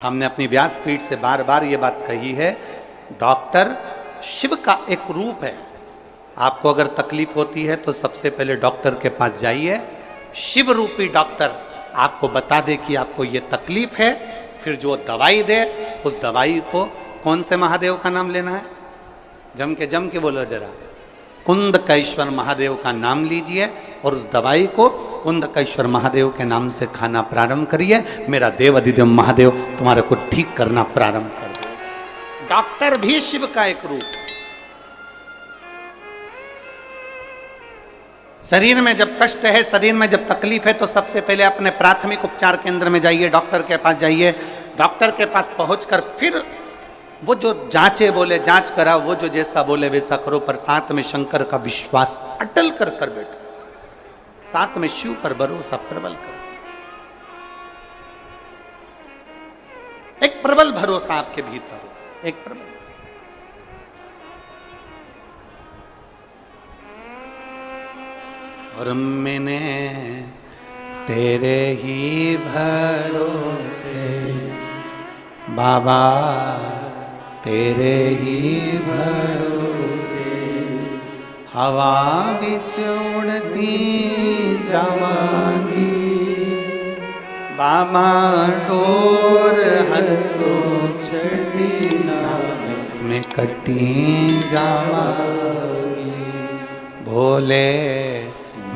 हमने अपनी व्यासपीठ से बार बार ये बात कही है, डॉक्टर शिव का एक रूप है। आपको अगर तकलीफ होती है तो सबसे पहले डॉक्टर के पास जाइए, शिव रूपी डॉक्टर आपको बता दे कि आपको ये तकलीफ है, फिर जो दवाई दे उस दवाई को कौन से महादेव का नाम लेना है, जम के बोलो जरा, कुंदकेश्वर महादेव का नाम लीजिए और उस दवाई को कुंदकेश्वर महादेव के नाम से खाना प्रारंभ करिए। मेरा देव अधिदेव महादेव तुम्हारे को ठीक करना प्रारंभ कर दे। डॉक्टर भी शिव का एक रूप। शरीर में जब कष्ट है, शरीर में जब तकलीफ है, तो सबसे पहले अपने प्राथमिक उपचार केंद्र में जाइए, डॉक्टर के पास जाइए। डॉक्टर के पास पहुंचकर फिर वो जो जांचे बोले जांच करा, वो जो जैसा बोले वैसा करो, पर साथ में शंकर का विश्वास अटल कर बैठो, साथ में शिव पर भरोसा प्रबल करो। एक प्रबल भरोसा आपके भीतर हो, एक प्रबल। और मैंने तेरे ही भरोसे बाबा, तेरे ही भरोसे हवा बिच उड़ती जावांगी, बाबा डोर हथों छड़ी में कटी जावांगी, भोले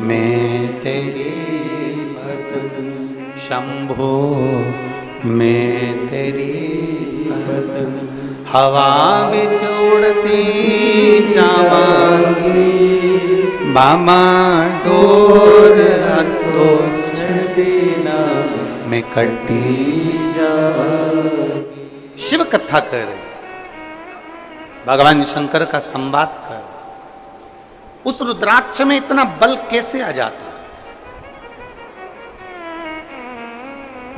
मैं तेरी भक्ति, शंभो मैं तेरी भक्ति, हवा बिच उड़ती जावांगी, बाबा डोर हथों में कटी जावांगी। शिव कथा कर रहे, भगवान शंकर का संवाद कर। उस रुद्राक्ष में इतना बल कैसे आ जाता है?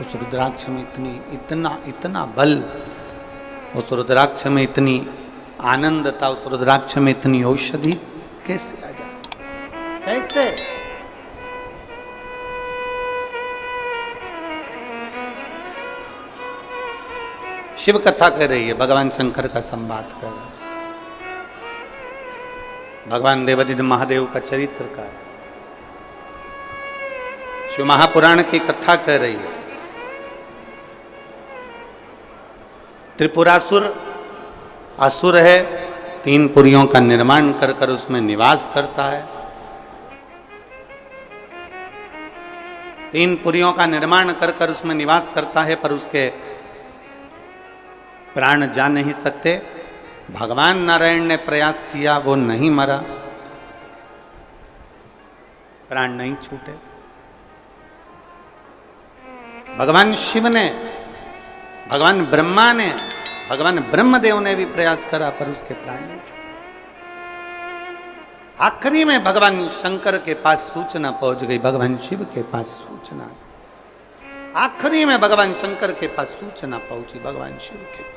उस रुद्राक्ष में इतना बल, उस रुद्राक्ष में इतनी आनंदता, उस रुद्राक्ष में इतनी औषधि कैसे आ जाती? कैसे? शिव कथा कर रही है, भगवान शंकर का संवाद कर रहा है, भगवान देवाधिदेव महादेव का चरित्र का है, शिव महापुराण की कथा कर रही है। त्रिपुरासुर असुर है, 3 पुरियों का निर्माण कर उसमें निवास करता है। 3 पुरियों का निर्माण कर उसमें निवास करता है, पर उसके प्राण जा नहीं सकते। भगवान नारायण ने प्रयास किया, वो नहीं मरा, प्राण नहीं छूटे। भगवान शिव ने, भगवान ब्रह्मा ने, भगवान ब्रह्मदेव ने भी प्रयास करा, पर उसके प्राण नहीं छूटे। आखिरी में भगवान शंकर के पास सूचना पहुंच गई, भगवान शिव के पास सूचना, आखिरी में भगवान शंकर के पास सूचना पहुंची, भगवान शिव के पास।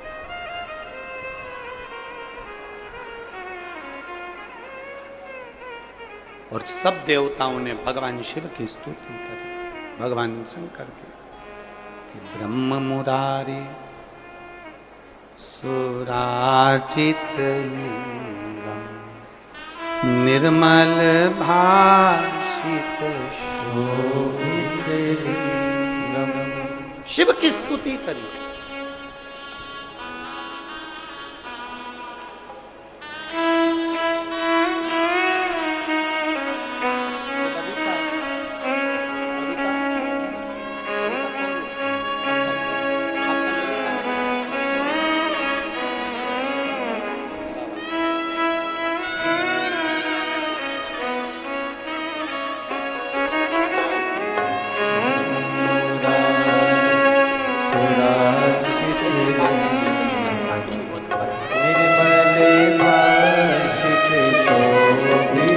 और सब देवताओं ने भगवान शिव की स्तुति करी, भगवान शंकर की, कि ब्रह्म मुरारी सुरार्चित लिंगम, निर्मल भाषित शोभित लिंगम। शिव की स्तुति करी।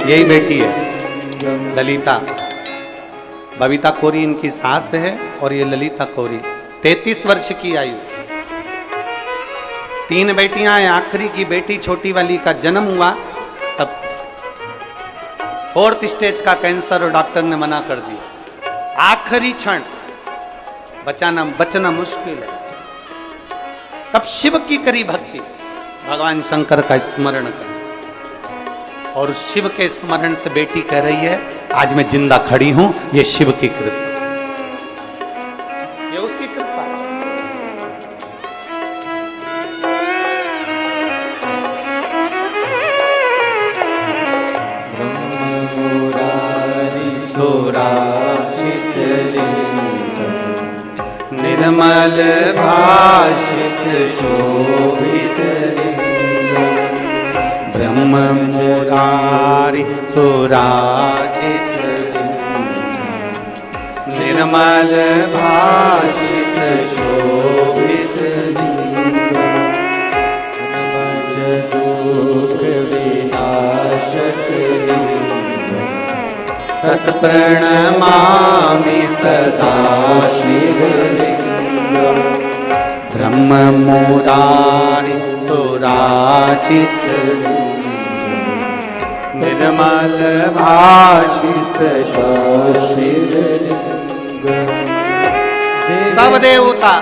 यही बेटी है ललिता, बबीता कौरी इनकी सास है, और ये ललिता कौरी 33 वर्ष की आयु। 3 बेटियां हैं, आखिरी की बेटी छोटी वाली का जन्म हुआ तब 4th स्टेज का कैंसर और डॉक्टर ने मना कर दिया। आखिरी क्षण बचना मुश्किल है। तब शिव की करी भक्ति, भगवान शंकर का स्मरण कर, और शिव के स्मरण से बेटी कह रही है आज मैं जिंदा खड़ी हूं, ये शिव की कृपा, ये उसकी कृपा। सुराचित निर्मल भाषित शोभित ब्रह्म मुरारी सुराजित निर्मल भाषित शोभित दुख विनाशक तत्प्रणमामि सदा शिवलिंगम् ब्रह्म मुरारी सुराजित निर्मल भाषित शिवलिंगम्। सब देवता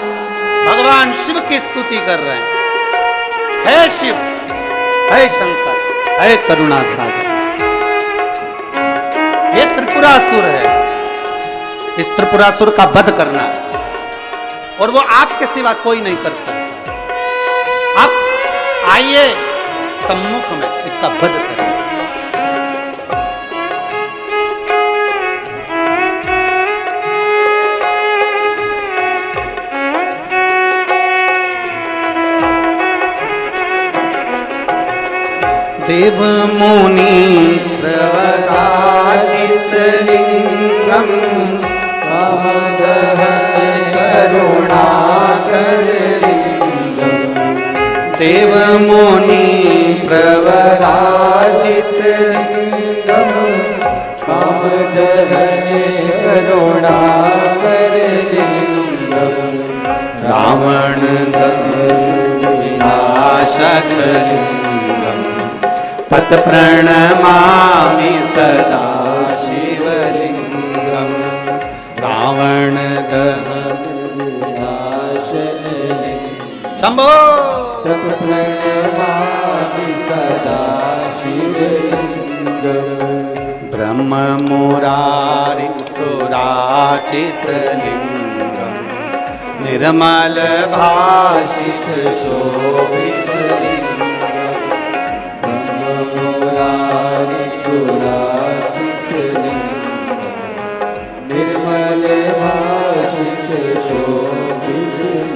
भगवान शिव की स्तुति कर रहे हैं। हे शिव, हे शंकर, हे करुणा सागर। ये त्रिपुरासुर है, इस त्रिपुरासुर का वध करना है और वो आपके सिवा कोई नहीं कर सकता। आप आइए सम्मुख में, इसका वध करें। देव मुनि प्रवराजित लिंगम् करुणाकर लिंगम् देव मुनि प्रवराजित लिंगम् कामदहन करुणाकर लिंगम् रावण विनाशक तत् प्रणमामि सदा शिवलिंगम् रावण दहन शंभो प्रणमामि सदा शिवलिंगम् ब्रह्म मुरारी सुराचित लिंगम् निर्मल भाषित शोभित सुराचित निर्मल भाषित शोभित।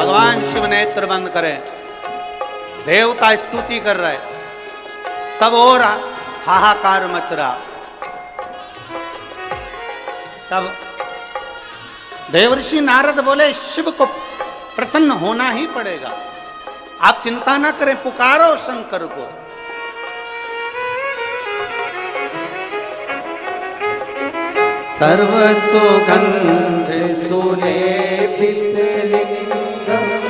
भगवान शिव नेत्र बंद करें, देवता स्तुति कर रहे, सब और हाहाकार मच रहा। तब देवर्षि नारद बोले शिव को प्रसन्न होना ही पड़ेगा, आप चिंता ना करें, पुकारो शंकर को। सर्व सुगंध सुलेपित लिंगम्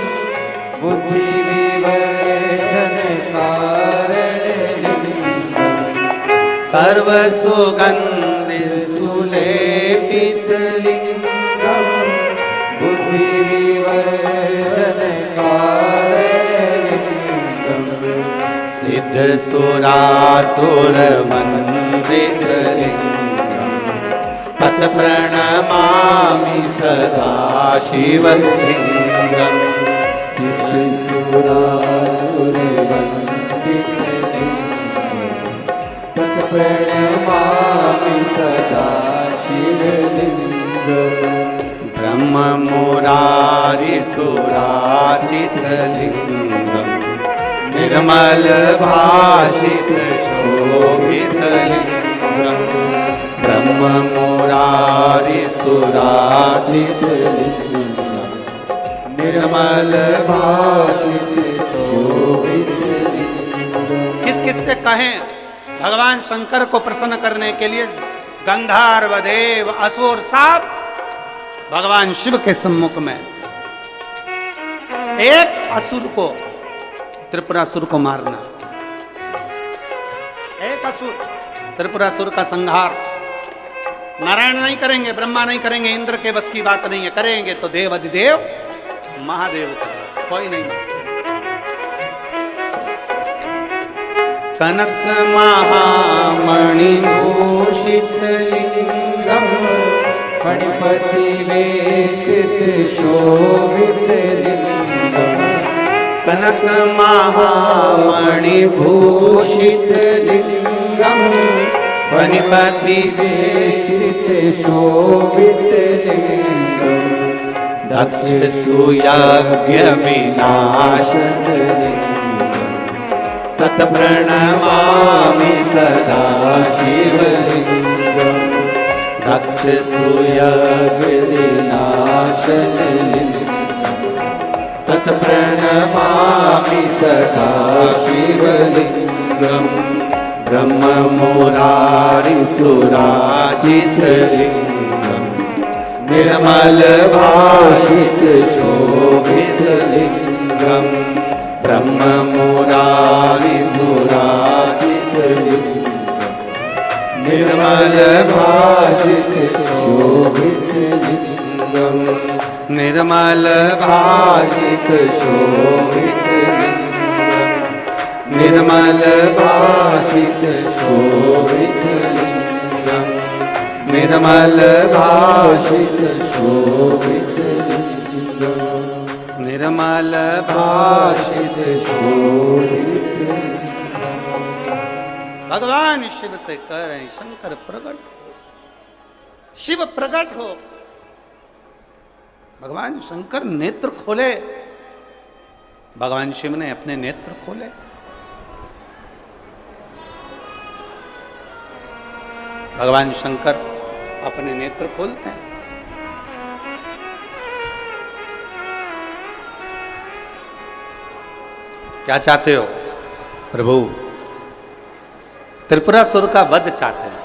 बुद्धि विवर्धन कारण लिंगम् सर्व सुगंध सुलेपित लिंगम् बुद्धि विवर्धन कारण लिंगम् सिद्ध सुरासुर वंदित लिंगम् तत् प्रणमामि सदा शिवलिंगम् सिद्ध सुरासुर वंदित लिंगम् तत् प्रणमामि सदा शिवलिंगम् ब्रह्म मुरारी सुराचित लिंगम् निर्मल भाषित शोभित लिंगम् ब्रह्म मुरारी सुराचित लिंगम् निर्मल भाषित शोभित लिंगम्। किस किस से कहें भगवान शंकर को प्रसन्न करने के लिए गंधर्व देव असुर सब भगवान शिव के सम्मुख में। एक असुर को, त्रिपुरासुर को मारना, एक असुर, त्रिपुरासुर का संहार नारायण नहीं करेंगे, ब्रह्मा नहीं करेंगे, इंद्र के बस की बात नहीं है, करेंगे तो देव अधिदेव महादेव करेंगे। कोई नहीं मानता। कनक महामणि भूषित लिंगम फणिपति वेशित शोभित लिंगम कनक महामणि भूषित लिंगम फणिपति वेशित शोभित लिंगम दक्ष सुयज्ञ विनाशन तत् प्रणमामि सदा शिवलिंगम दक्ष सुयज्ञ विनाशन तत् प्रणमामि सदा शिवलिंगम ब्रह्म मुरारि सुराजित लिंगम निर्मल भाषित शोभित लिंगम ब्रह्म मुरारि सुराजित लिंगम निर्मल भाषित शोभित लिंगम निर्मल भाषित शोभित लिंगम निर्मल भाषित शोभित लिंगम निर्मल भाषित शोभित लिंगम निर्मल भाषित शोभित। भगवान शिव से कह रहे हैं शंकर प्रकट हो, शिव प्रकट हो। भगवान शंकर नेत्र खोले, भगवान शिव ने अपने नेत्र खोले। भगवान शंकर अपने नेत्र खोलते हैं। क्या चाहते हो प्रभु? त्रिपुरासुर का वध चाहते हैं।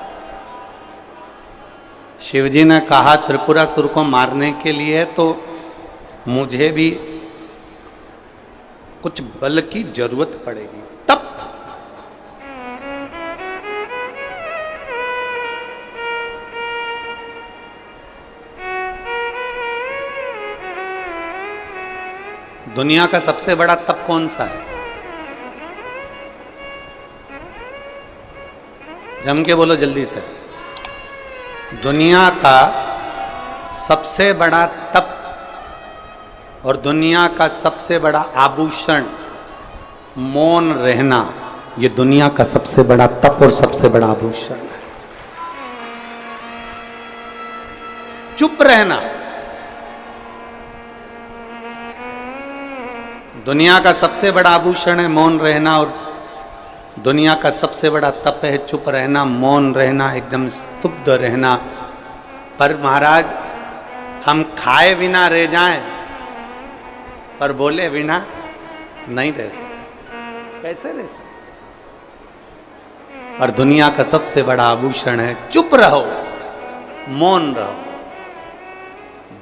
शिवजी ने कहा त्रिपुरासुर को मारने के लिए तो मुझे भी कुछ बल की जरूरत पड़ेगी। तब दुनिया का सबसे बड़ा तप कौन सा है? जम के बोलो जल्दी से। दुनिया का सबसे बड़ा तप और दुनिया का सबसे बड़ा आभूषण मौन रहना, ये दुनिया का सबसे बड़ा तप और सबसे बड़ा आभूषण है। चुप रहना दुनिया का सबसे बड़ा आभूषण है, मौन रहना, और दुनिया का सबसे बड़ा तप है चुप रहना, मौन रहना, एकदम स्तब्ध रहना। पर महाराज हम खाए बिना रह जाएं पर बोले बिना नहीं रह सकते। कैसे रह सकते? पर दुनिया का सबसे बड़ा आभूषण है चुप रहो, मौन रहो।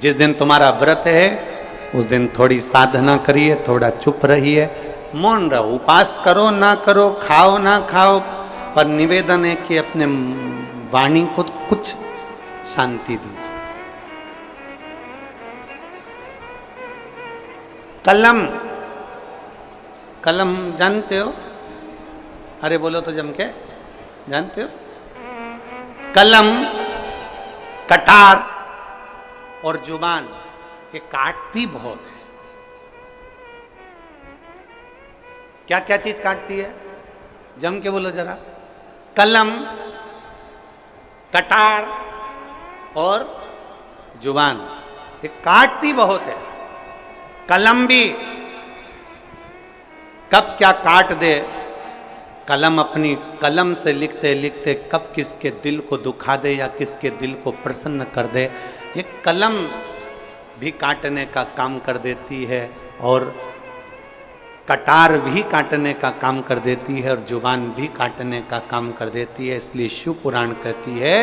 जिस दिन तुम्हारा व्रत है उस दिन थोड़ी साधना करिए, थोड़ा चुप रहिए, मौन रहो। उपास करो ना करो, खाओ ना खाओ, पर निवेदन है कि अपने वाणी को कुछ शांति दीजिए। कलम, कलम जानते हो? अरे बोलो तो जम के, जानते हो? कलम, कटार और जुबान ये काटती बहुत है। क्या क्या चीज काटती है? जम के बोलो जरा। कलम, कटार और जुबान ये काटती बहुत है। कलम भी कब क्या काट दे, कलम अपनी कलम से लिखते लिखते कब किसके दिल को दुखा दे या किसके दिल को प्रसन्न कर दे, ये कलम भी काटने का काम कर देती है और कटार भी काटने का काम कर देती है और जुबान भी काटने का काम कर देती है। इसलिए शिव पुराण कहती है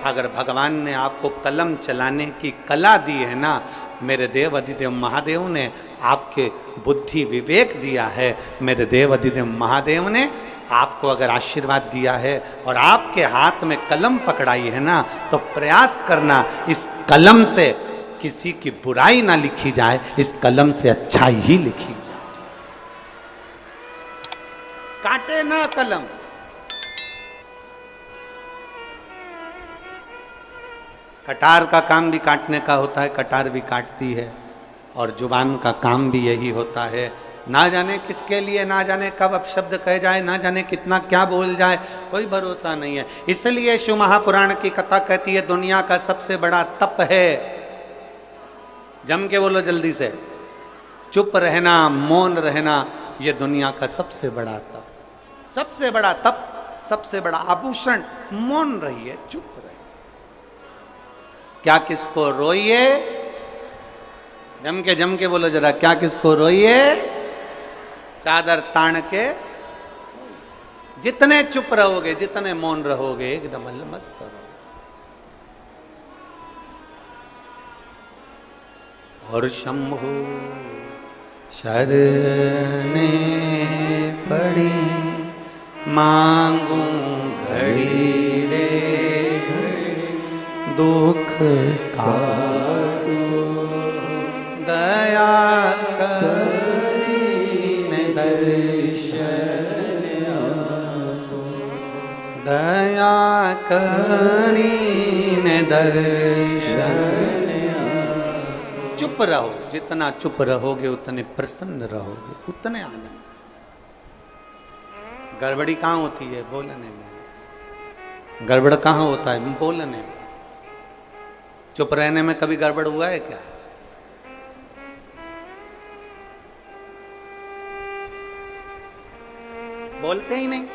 अगर भगवान ने आपको कलम चलाने की कला दी है ना, मेरे देव अधिदेव महादेव ने आपके बुद्धि विवेक दिया है, मेरे देव अधिदेव महादेव ने आपको अगर आशीर्वाद दिया है और आपके हाथ में कलम पकड़ाई है ना, तो प्रयास करना इस कलम से किसी की बुराई ना लिखी जाए, इस कलम से अच्छाई ही लिखी जाए। काटे ना कलम। कटार का काम भी काटने का होता है, कटार भी काटती है, और जुबान का काम भी यही होता है। ना जाने किसके लिए, ना जाने कब अपशब्द कह जाए, ना जाने कितना क्या बोल जाए, कोई भरोसा नहीं है। इसलिए शिव महापुराण की कथा कहती है दुनिया का सबसे बड़ा तप है, जम के बोलो जल्दी से, चुप रहना, मौन रहना, ये दुनिया का सबसे बड़ा तप, सबसे बड़ा तप, सबसे बड़ा आभूषण। मौन रहिए, चुप रहिए। क्या किसको रोइए, जम के बोलो जरा, क्या किसको रोइए, चादर तान के। जितने चुप रहोगे, जितने मौन रहोगे, एकदम मस्त रहोगे। और शंभु शरणे पड़ी, मांगू घड़ी रे घड़ी, दुख का दया करी ने दर्शन आपो, दया करी ने दर्शन। चुप रहो, जितना चुप रहोगे उतने प्रसन्न रहोगे, उतने आनंद। गड़बड़ी कहाँ होती है? बोलने में। गड़बड़ कहाँ होता है? बोलने में। चुप रहने में कभी गड़बड़ हुआ है क्या? बोलते ही नहीं।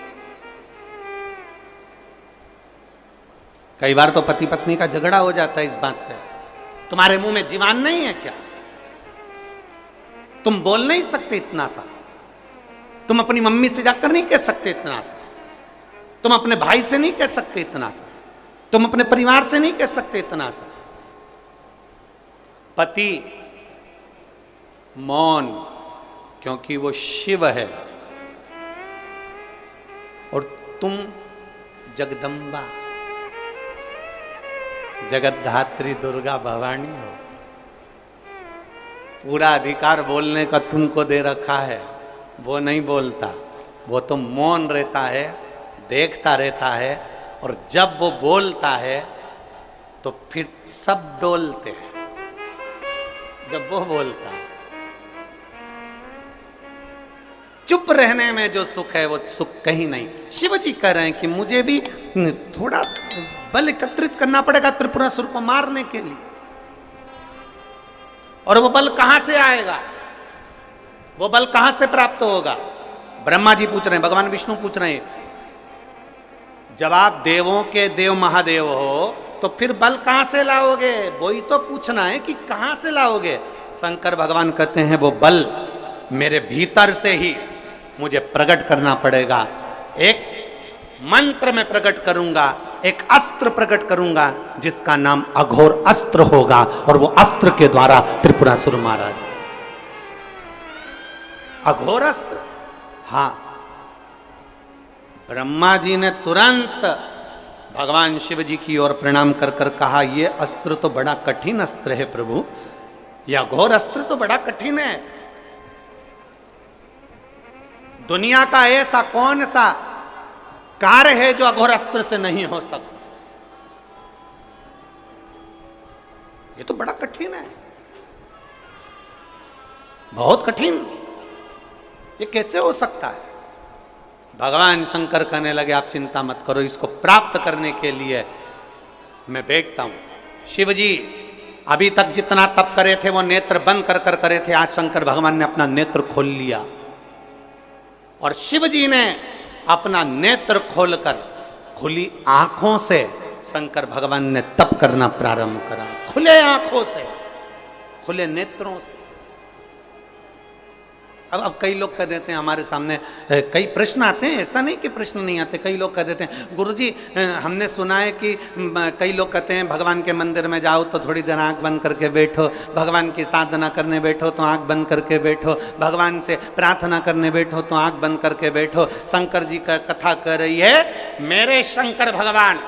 कई बार तो पति पत्नी का झगड़ा हो जाता है इस बात पे, तुम्हारे मुंह में जीवान नहीं है क्या? तुम बोल नहीं सकते इतना सा? तुम अपनी मम्मी से जाकर नहीं कह सकते इतना सा? तुम अपने भाई से नहीं कह सकते इतना सा? तुम अपने परिवार से नहीं कह सकते इतना सा? पति मौन, क्योंकि वो शिव है, और तुम जगदम्बा, जगतधात्री दुर्गा भवानी हो। पूरा अधिकार बोलने का तुमको दे रखा है, वो नहीं बोलता, वो तो मौन रहता है, देखता रहता है, और जब वो बोलता है तो फिर सब डोलते हैं। जब वो बोलता है, चुप रहने में जो सुख है वो सुख कहीं नहीं। शिव जी कह रहे हैं कि मुझे भी थोड़ा बल एकत्रित करना पड़ेगा त्रिपुरासुर को मारने के लिए, और वो बल कहां से आएगा, वो बल कहां से प्राप्त होगा? ब्रह्मा जी पूछ रहे हैं, भगवान विष्णु पूछ रहे हैं, जब आप देवों के देव महादेव हो तो फिर बल कहां से लाओगे? वही तो पूछना है कि कहां से लाओगे। शंकर भगवान कहते हैं वो बल मेरे भीतर से ही मुझे प्रकट करना पड़ेगा। एक मंत्र में प्रकट करूंगा, एक अस्त्र प्रकट करूंगा जिसका नाम अघोर अस्त्र होगा, और वो अस्त्र के द्वारा त्रिपुरासुर मारा जाए। अघोर अस्त्र, हाँ। ब्रह्मा जी ने तुरंत भगवान शिव जी की ओर प्रणाम कर कर कहा, ये अस्त्र तो बड़ा कठिन अस्त्र है प्रभु, यह अघोर अस्त्र तो बड़ा कठिन है। दुनिया का ऐसा कौन सा कार्य है जो अघोर अस्त्र से नहीं हो सकता? ये तो बड़ा कठिन है, बहुत कठिन। ये कैसे हो सकता है? भगवान शंकर कहने लगे, आप चिंता मत करो, इसको प्राप्त करने के लिए मैं देखता हूं। शिव जी अभी तक जितना तप करे थे वो नेत्र बंद कर कर करे थे, आज शंकर भगवान ने अपना नेत्र खोल लिया, और शिव जी ने अपना नेत्र खोलकर खुली आंखों से शंकर भगवान ने तप करना प्रारंभ करा। खुले आंखों से, खुले नेत्रों से। अब कई लोग कह देते हैं, हमारे सामने कई प्रश्न आते हैं, ऐसा नहीं कि प्रश्न नहीं आते। कई लोग कह देते हैं, गुरुजी हमने सुना है कि कई लोग कहते हैं भगवान के मंदिर में जाओ तो थोड़ी देर आंख बंद करके बैठो, भगवान की साधना करने बैठो तो आंख बंद करके बैठो, भगवान से प्रार्थना करने बैठो तो आंख बंद करके बैठो। शंकर जी का कथा कर रही है, मेरे शंकर भगवान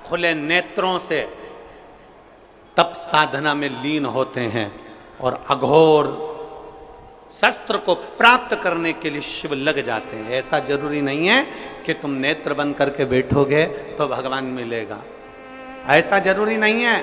खुले नेत्रों से तप साधना में लीन होते हैं और अघोर शस्त्र को प्राप्त करने के लिए शिव लग जाते हैं। ऐसा जरूरी नहीं है कि तुम नेत्र बंद करके बैठोगे तो भगवान मिलेगा। ऐसा जरूरी नहीं है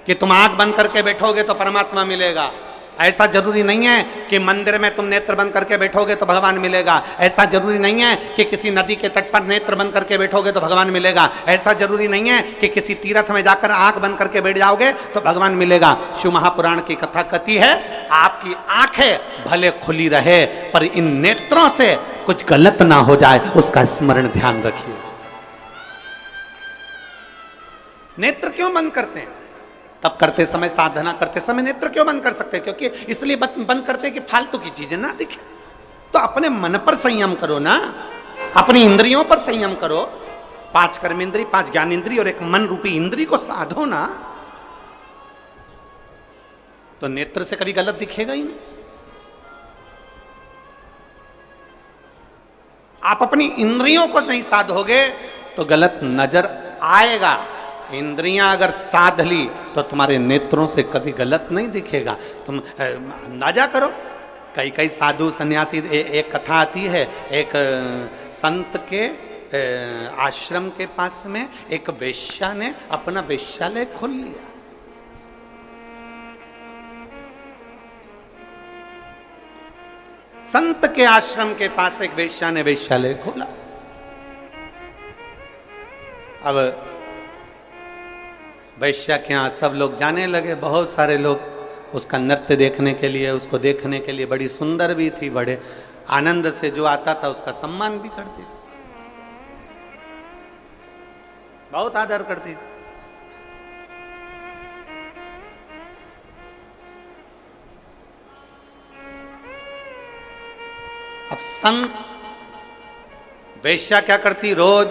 कि तुम आंख बंद करके बैठोगे तो परमात्मा मिलेगा। ऐसा जरूरी नहीं है कि मंदिर में तुम नेत्र बंद करके बैठोगे तो भगवान मिलेगा। ऐसा जरूरी नहीं है कि किसी नदी के तट पर नेत्र बंद करके बैठोगे तो भगवान मिलेगा। ऐसा जरूरी नहीं है कि किसी तीर्थ में जाकर आंख बंद करके बैठ जाओगे तो भगवान मिलेगा। शिव महापुराण की कथा कहती है, आपकी आंखें भले खुली रहे पर इन नेत्रों से कुछ गलत ना हो जाए, उसका स्मरण ध्यान रखिए। नेत्र क्यों बंद करते हैं? तब करते समय, साधना करते समय नेत्र क्यों बंद कर सकते हैं? क्योंकि इसलिए बंद करते हैं कि फालतू की चीजें ना दिखे। तो अपने मन पर संयम करो ना, अपनी इंद्रियों पर संयम करो। 5 कर्मेंद्री, 5 ज्ञानेंद्री और एक मन रूपी इंद्री को साधो ना, तो नेत्र से कभी गलत दिखेगा ही नहीं। आप अपनी इंद्रियों को नहीं साधोगे तो गलत नजर आएगा। इंद्रियां अगर साध ली तो तुम्हारे नेत्रों से कभी गलत नहीं दिखेगा। तुम अंदाजा करो, कई कई साधु सन्यासी, एक कथा आती है, एक संत के आश्रम के पास में एक वेश्या ने अपना वेश्यालय खोल लिया। संत के आश्रम के पास एक वेश्या ने वेश्यालय खोला। अब वैश्या के यहाँ सब लोग जाने लगे, बहुत सारे लोग उसका नृत्य देखने के लिए, उसको देखने के लिए। बड़ी सुंदर भी थी, बड़े आनंद से जो आता था उसका सम्मान भी करती थी, बहुत आदर करती थी। अब संत वेश्या क्या करती, रोज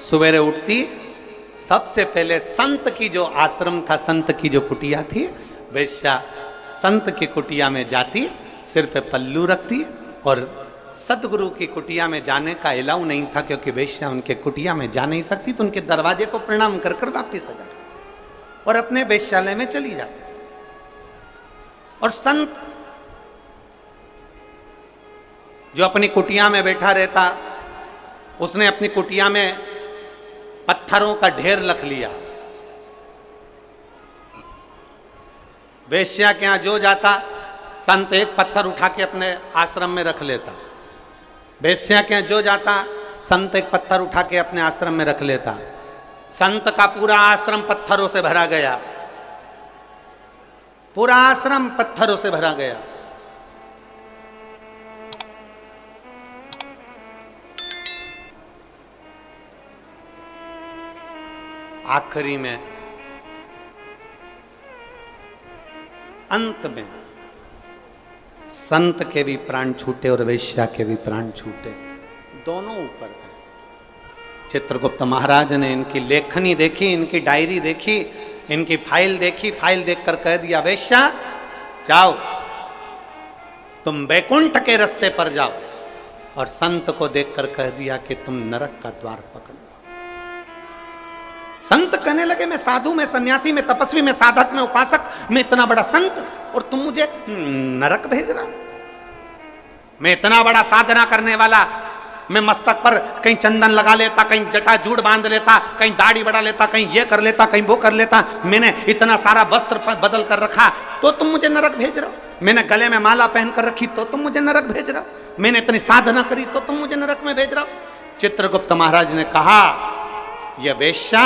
सवेरे उठती, सबसे पहले संत की जो आश्रम था, संत की जो कुटिया थी, वेश्या संत की कुटिया में जाती, सिर पे पल्लू रखती और सतगुरु की कुटिया में जाने का अलाउ नहीं था क्योंकि वेश्या उनके कुटिया में जा नहीं सकती, तो उनके दरवाजे को प्रणाम कर कर वापिस आ जाती और अपने वेश्यालय में चली जाती। और संत जो अपनी कुटिया में बैठा रहता, उसने अपनी कुटिया में पत्थरों का ढेर रख लिया। वेश्या के यहां जो जाता, संत एक पत्थर उठा के अपने आश्रम में रख लेता। वेश्या के यहां जो जाता, संत एक पत्थर उठा के अपने आश्रम में रख लेता। संत का पूरा आश्रम पत्थरों से भरा गया, पूरा आश्रम पत्थरों से भरा गया। आखिरी में, अंत में संत के भी प्राण छूटे और वेश्या के भी प्राण छूटे, दोनों ऊपर गए। चित्रगुप्त महाराज ने इनकी लेखनी देखी, इनकी डायरी देखी, इनकी फाइल देखी, फाइल देखकर कह दिया, वेश्या जाओ, तुम वैकुंठ के रास्ते पर जाओ। और संत को देखकर कह दिया कि तुम नरक का द्वार पकड़। संत कहने लगे, मैं साधु, मैं सन्यासी, मैं तपस्वी, मैं साधक, मैं उपासक, मैं इतना बड़ा संत, और तुम मुझे नरक भेज रहा? मैं इतना बड़ा साधना करने वाला, मैं मस्तक पर कहीं चंदन लगा लेता, कहीं जटा जूड़ बांध लेता, कहीं दाढ़ी बढ़ा लेता, कहीं ये कर लेता, कहीं वो कर लेता, मैंने इतना सारा वस्त्र बदल कर रखा तो तुम मुझे नरक भेज रहे हो? मैंने गले में माला पहन कर रखी तो तुम मुझे नरक भेज रहे हो? मैंने इतनी साधना करी तो तुम मुझे नरक में भेज रहे हो? चित्रगुप्त महाराज ने कहा, यह वेश्या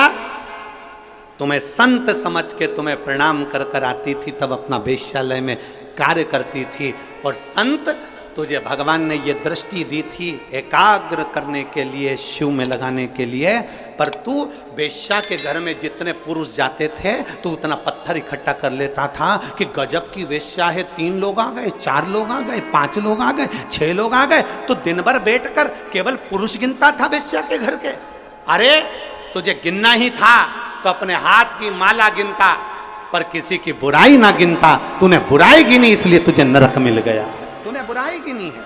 तुम्हें संत समझ के तुम्हें प्रणाम कर कर आती थी, तब अपना वेश्यालय में कार्य करती थी, और संत तुझे भगवान ने ये दृष्टि दी थी एकाग्र करने के लिए, शिव में लगाने के लिए, पर तू वेश्या के घर में जितने पुरुष जाते थे तू उतना पत्थर इकट्ठा कर लेता था कि गजब की वेश्या है, 3 लोग आ गए, 4 लोग आ गए, 5 लोग आ गए, 6 लोग आ गए, तो दिन भर बैठकर केवल पुरुष गिनता था वेश्या के घर के। अरे तुझे गिनना ही था तो अपने हाथ की माला गिनता, पर किसी की बुराई ना गिनता। तूने बुराई गिनी इसलिए तुझे नरक मिल गया, तूने बुराई गिनी है।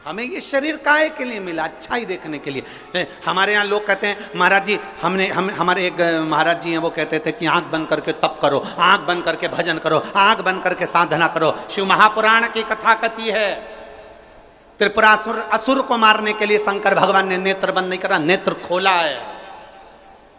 हमें ये शरीर काहे के लिए मिला? अच्छाई देखने के लिए। हमारे यहाँ लोग कहते हैं महाराज जी, हमारे एक महाराज जी हैं, वो कहते थे कि आंख बंद करके तप करो, आंख बंद करके भजन करो, आंख बंद करके साधना करो। शिव महापुराण की कथा कथी है, त्रिपुरासुर असुर को मारने के लिए शंकर भगवान ने नेत्र बंद नहीं करा, नेत्र खोला है।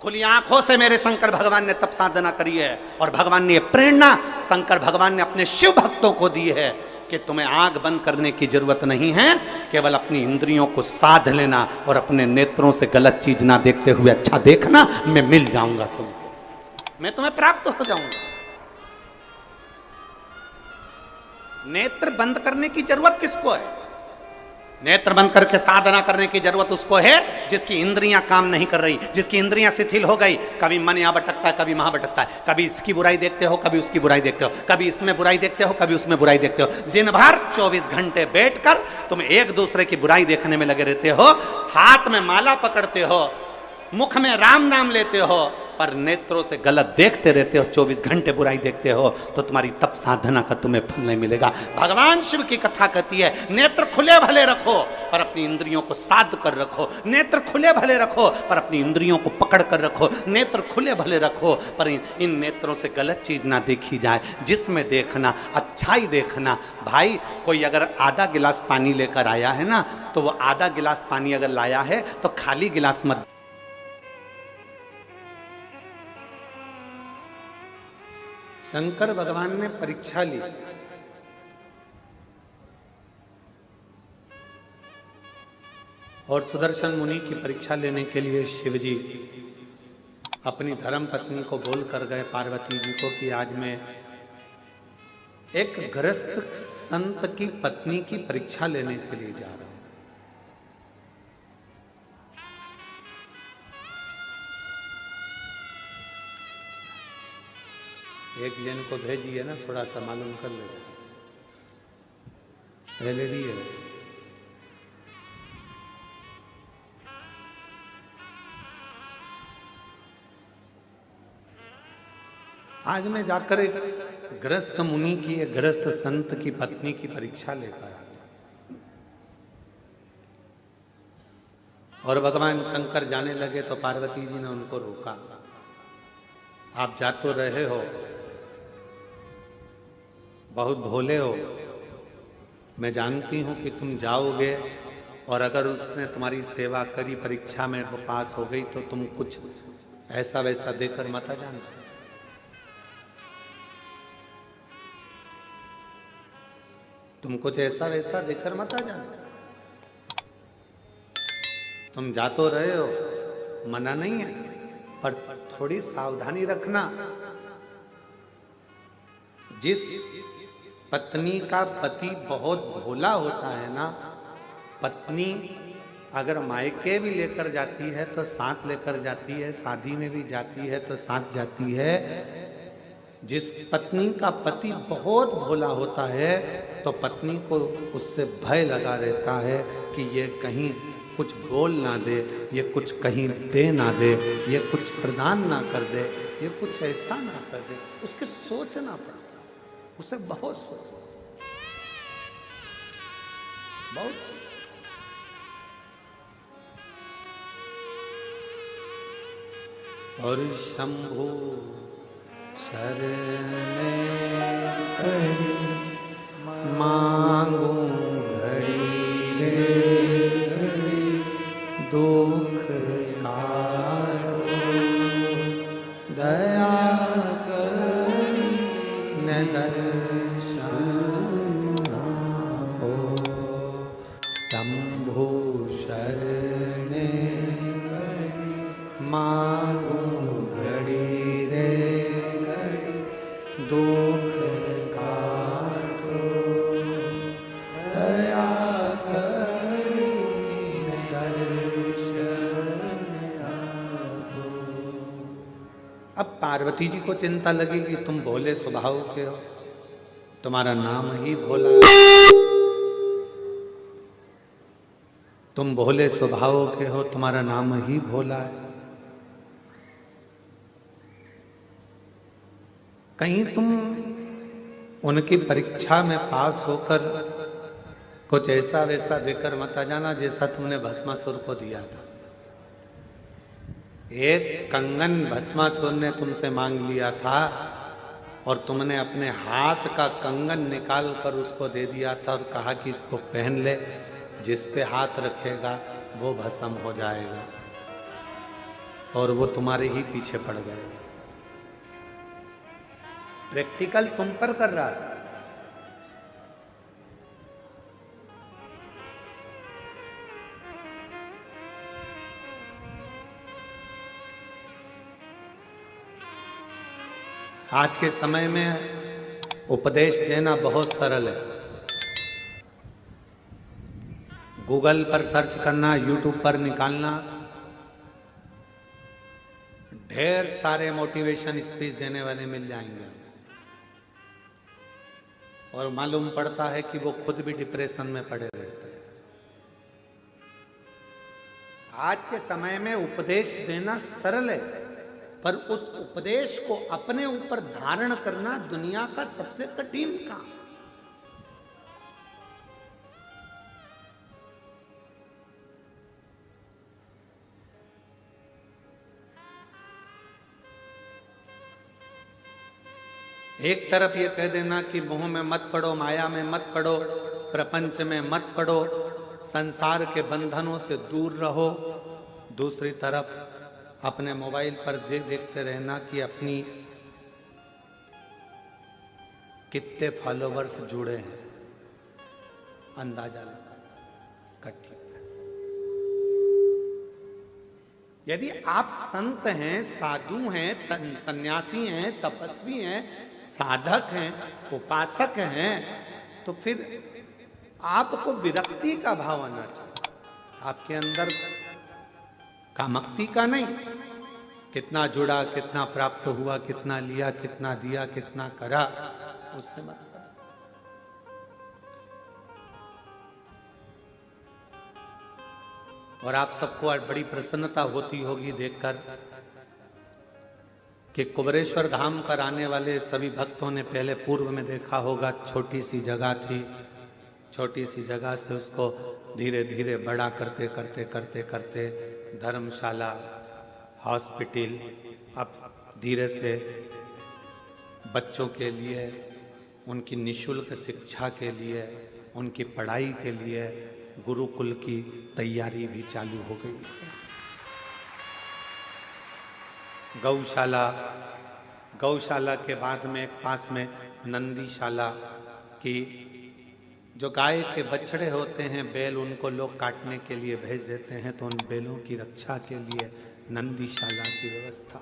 खुली आंखों से मेरे शंकर भगवान ने तप साधना करी है। और भगवान ने यह प्रेरणा शंकर भगवान ने अपने शिव भक्तों को दी है कि तुम्हें आंख बंद करने की जरूरत नहीं है, केवल अपनी इंद्रियों को साध लेना और अपने नेत्रों से गलत चीज ना देखते हुए अच्छा देखना, मैं मिल जाऊंगा तुमको, मैं तुम्हें प्राप्त हो जाऊंगा। नेत्र बंद करने की जरूरत किसको है? नेत्र बंद करके साधना करने की जरूरत उसको है जिसकी इंद्रियां काम नहीं कर रही, जिसकी इंद्रियां शिथिल हो गई। कभी मन यहां भटकता है, कभी वहां भटकता है, कभी इसकी बुराई देखते हो, कभी उसकी बुराई देखते हो, कभी इसमें बुराई देखते हो, कभी उसमें बुराई देखते हो। दिन भर 24 घंटे बैठकर तुम एक दूसरे की बुराई देखने में लगे रहते हो, हाथ में माला पकड़ते हो, मुख में राम नाम लेते हो, पर नेत्रों से गलत देखते रहते हो, 24 घंटे बुराई देखते हो, तो तुम्हारी तप साधना का तुम्हें फल नहीं मिलेगा। भगवान शिव की कथा कहती है नेत्र खुले भले रखो पर अपनी इंद्रियों को साध कर रखो, नेत्र खुले भले रखो पर अपनी इंद्रियों को पकड़ कर रखो, नेत्र खुले भले रखो पर इन नेत्रों से गलत चीज ना देखी जाए, जिसमें देखना अच्छाई देखना। भाई कोई अगर आधा गिलास पानी लेकर आया है ना, तो वो आधा गिलास पानी अगर लाया है तो खाली गिलास मत। शंकर भगवान ने परीक्षा ली, और सुदर्शन मुनि की परीक्षा लेने के लिए शिवजी अपनी धर्म पत्नी को बोल कर गए पार्वती जी को कि आज मैं एक गृहस्थ संत की पत्नी की परीक्षा लेने के लिए जा रहा हूं। एक जन को भेजिए ना, थोड़ा सा मालूम कर ले, लेडी है। आज मैं जाकर एक गृहस्थ मुनि की, एक गृहस्थ संत की पत्नी की परीक्षा लेकर आया, और भगवान शंकर जाने लगे तो पार्वती जी ने उनको रोका। आप जा तो रहे हो, बहुत भोले हो, मैं जानती हूं कि तुम जाओगे और अगर उसने तुम्हारी सेवा करी, परीक्षा में वो पास हो गई तो तुम कुछ ऐसा वैसा देकर मत आ जाना। तुम कुछ ऐसा वैसा देकर मत आ जाना। तुम जा तो रहे हो, मना नहीं है, पर थोड़ी सावधानी रखना। जिस पत्नी का पति बहुत भोला होता है ना, पत्नी अगर मायके भी लेकर जाती है तो साथ लेकर जाती है, शादी में भी जाती है तो साथ जाती है। जिस पत्नी का पति बहुत भोला होता है तो पत्नी को उससे भय लगा रहता है कि ये कहीं कुछ बोल ना दे, ये कुछ कहीं दे ना दे, ये कुछ प्रदान ना कर दे, ये कुछ ऐसा ना कर दे। उसके सोचना पड़ता, उसे बहुत सोचना, बहुत। और शंभु शरण मांगू घड़ी दुख काटो, दया करी न दर्शन हो। शंभु शरण मांगू घड़ी रे घड़ी दुख काटो, दया करी दर्शन आपो। अब पार्वती जी को चिंता लगी कि तुम भोले स्वभाव के हो, तुम्हारा नाम ही भोला, तुम भोले स्वभाव के हो, तुम्हारा नाम ही भोला है। कहीं तुम उनकी परीक्षा में पास होकर कुछ ऐसा वैसा देकर मत आ जाना जैसा तुमने भस्मासुर को दिया था। एक कंगन भस्मासुर ने तुमसे मांग लिया था और तुमने अपने हाथ का कंगन निकाल कर उसको दे दिया था और कहा कि इसको पहन ले, जिस पे हाथ रखेगा वो भस्म हो जाएगा, और वो तुम्हारे ही पीछे पड़ गए। प्रैक्टिकल तुम पर कर रहा था। आज के समय में उपदेश देना बहुत सरल है। गूगल पर सर्च करना, यूट्यूब पर निकालना, ढेर सारे मोटिवेशन स्पीच देने वाले मिल जाएंगे, और मालूम पड़ता है कि वो खुद भी डिप्रेशन में पड़े रहते हैं। आज के समय में उपदेश देना सरल है, पर उस उपदेश को अपने ऊपर धारण करना दुनिया का सबसे कठिन काम। एक तरफ ये कह देना कि मोह में मत पड़ो, माया में मत पड़ो, प्रपंच में मत पड़ो, संसार के बंधनों से दूर रहो। दूसरी तरफ अपने मोबाइल पर देखते रहना कि अपनी कितने फॉलोवर्स जुड़े हैं, अंदाजा लगा कठिन। यदि आप संत हैं, साधु हैं, सन्यासी हैं, तपस्वी हैं, साधक हैं, उपासक हैं, तो फिर आपको विरक्ति का भाव आना चाहिए, आपके अंदर कामक्ति का नहीं। कितना जुड़ा, कितना प्राप्त हुआ, कितना लिया, कितना दिया, कितना करा, उससे मत करो। और आप सबको आज बड़ी प्रसन्नता होती होगी देखकर कि कुबरेश्वर धाम पर आने वाले सभी भक्तों ने पहले पूर्व में देखा होगा, छोटी सी जगह थी, छोटी सी जगह से उसको धीरे धीरे बड़ा करते करते करते करते धर्मशाला, हॉस्पिटल, अब धीरे से बच्चों के लिए, उनकी निःशुल्क शिक्षा के लिए, उनकी पढ़ाई के लिए गुरुकुल की तैयारी भी चालू हो गई। गौशाला के बाद में पास में नंदीशाला की, जो गाय के बछड़े होते हैं, बैल, उनको लोग काटने के लिए भेज देते हैं, तो उन बैलों की रक्षा के लिए नंदीशाला की व्यवस्था।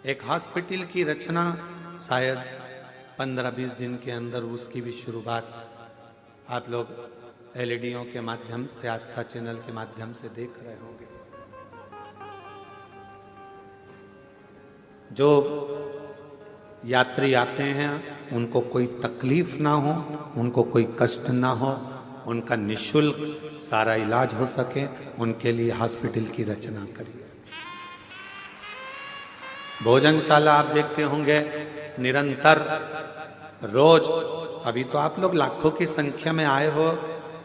एक हॉस्पिटल की रचना शायद 15-20 दिन के अंदर उसकी भी शुरुआत आप लोग एलईडीओं के माध्यम से, आस्था चैनल के माध्यम से देख रहे होंगे। जो यात्री आते हैं उनको कोई तकलीफ ना हो, उनको कोई कष्ट ना हो, उनका निःशुल्क सारा इलाज हो सके, उनके लिए हॉस्पिटल की रचना करिए। भोजनशाला आप देखते होंगे निरंतर, रोज, अभी तो आप लोग लाखों की संख्या में आए हो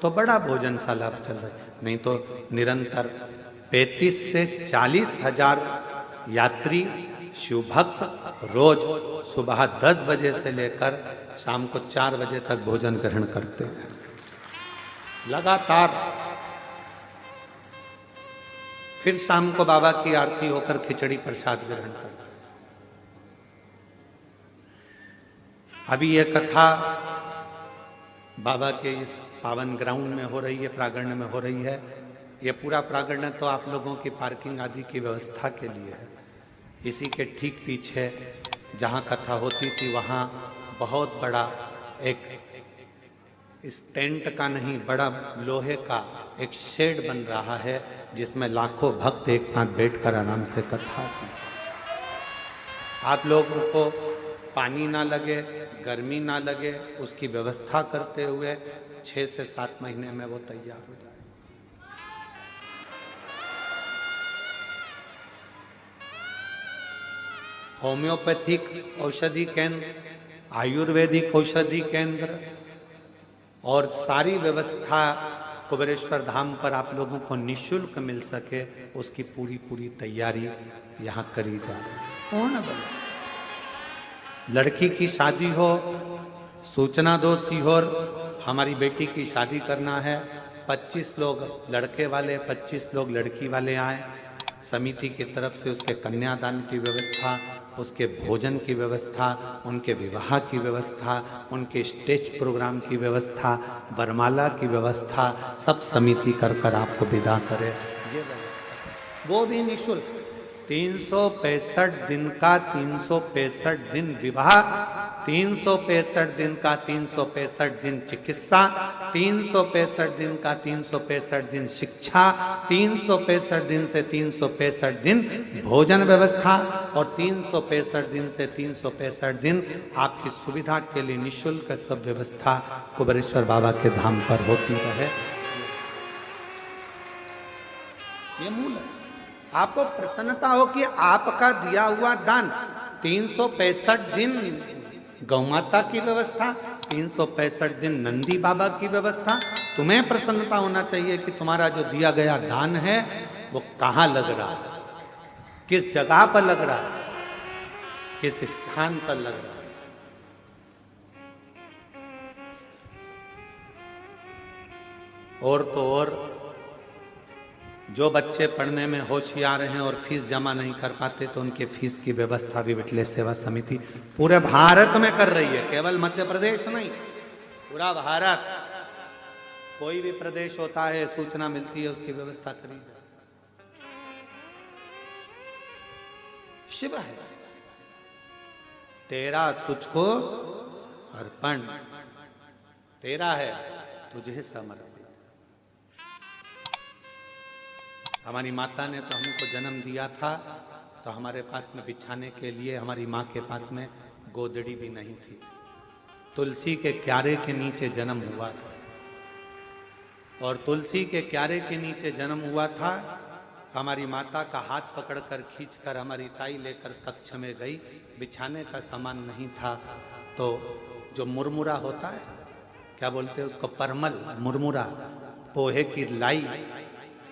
तो बड़ा भोजनशाला चल रहा है, नहीं तो निरंतर 35 से 40 हजार यात्री शिव भक्त रोज सुबह 10 बजे से लेकर शाम को 4 बजे तक भोजन ग्रहण करते हैं लगातार। फिर शाम को बाबा की आरती होकर खिचड़ी प्रसाद ग्रहण करते हैं। अभी यह कथा बाबा के इस पावन ग्राउंड में हो रही है, प्रांगण में हो रही है। यह पूरा प्रांगण तो आप लोगों की पार्किंग आदि की व्यवस्था के लिए है। इसी के ठीक पीछे जहाँ कथा होती थी वहाँ बहुत बड़ा एक इस टेंट का नहीं, बड़ा लोहे का एक शेड बन रहा है, जिसमें लाखों भक्त एक साथ बैठकर आराम से कथा सुनते। आप लोगों को पानी ना लगे, गर्मी ना लगे, उसकी व्यवस्था करते हुए 6 से 7 महीने में वो तैयार हो जाए। होम्योपैथिक औषधि केंद्र, आयुर्वेदिक औषधि केंद्र और सारी व्यवस्था कुबेरेश्वर धाम पर आप लोगों को निःशुल्क मिल सके, उसकी पूरी तैयारी यहाँ करी जा रही है। पूर्ण व्यवस्था। लड़की की शादी हो, सूचना दो सीहोर, हमारी बेटी की शादी करना है, 25 लोग लड़के वाले 25 लोग लड़की वाले आए, समिति की तरफ से उसके कन्यादान की व्यवस्था, उसके भोजन की व्यवस्था, उनके विवाह की व्यवस्था, उनके स्टेज प्रोग्राम की व्यवस्था, वरमाला की व्यवस्था, सब समिति कर आपको विदा करे। ये व्यवस्था वो भी निःशुल्क। 365 दिन का 365 दिन विवाह, 365 दिन का 365 दिन चिकित्सा, 365 दिन का 365 दिन शिक्षा, 365 दिन से 365 दिन भोजन व्यवस्था और 365 दिन से 365 दिन आपकी सुविधा के लिए निःशुल्क सब व्यवस्था कुबेरेश्वर बाबा के धाम पर होती रहे। ये मूल है। आपको प्रसन्नता हो कि आपका दिया हुआ दान 365 दिन गौ माता की व्यवस्था, 365 दिन नंदी बाबा की व्यवस्था। तुम्हें प्रसन्नता होना चाहिए कि तुम्हारा जो दिया गया दान है वो कहाँ लग रहा है, किस जगह पर लग रहा है, किस स्थान पर लग रहा है। और तो और जो बच्चे पढ़ने में होशियार हैं और फीस जमा नहीं कर पाते तो उनके फीस की व्यवस्था भी विठले सेवा समिति पूरे भारत में कर रही है, केवल मध्य प्रदेश नहीं, पूरा भारत। कोई भी प्रदेश होता है, सूचना मिलती है, उसकी व्यवस्था करी। शिव है तेरा तुझको अर्पण, तेरा है तुझे समर्पित। हमारी माता ने तो हमको जन्म दिया था तो हमारे पास में बिछाने के लिए हमारी माँ के पास में गोदड़ी भी नहीं थी। तुलसी के क्यारे के नीचे जन्म हुआ था और तुलसी के क्यारे के नीचे जन्म हुआ था। हमारी माता का हाथ पकड़कर खींचकर हमारी ताई लेकर कक्ष में गई, बिछाने का सामान नहीं था तो जो मुरमुरा होता है, क्या बोलते हैं उसको, परमल, मुरमुरा, पोहे की लाई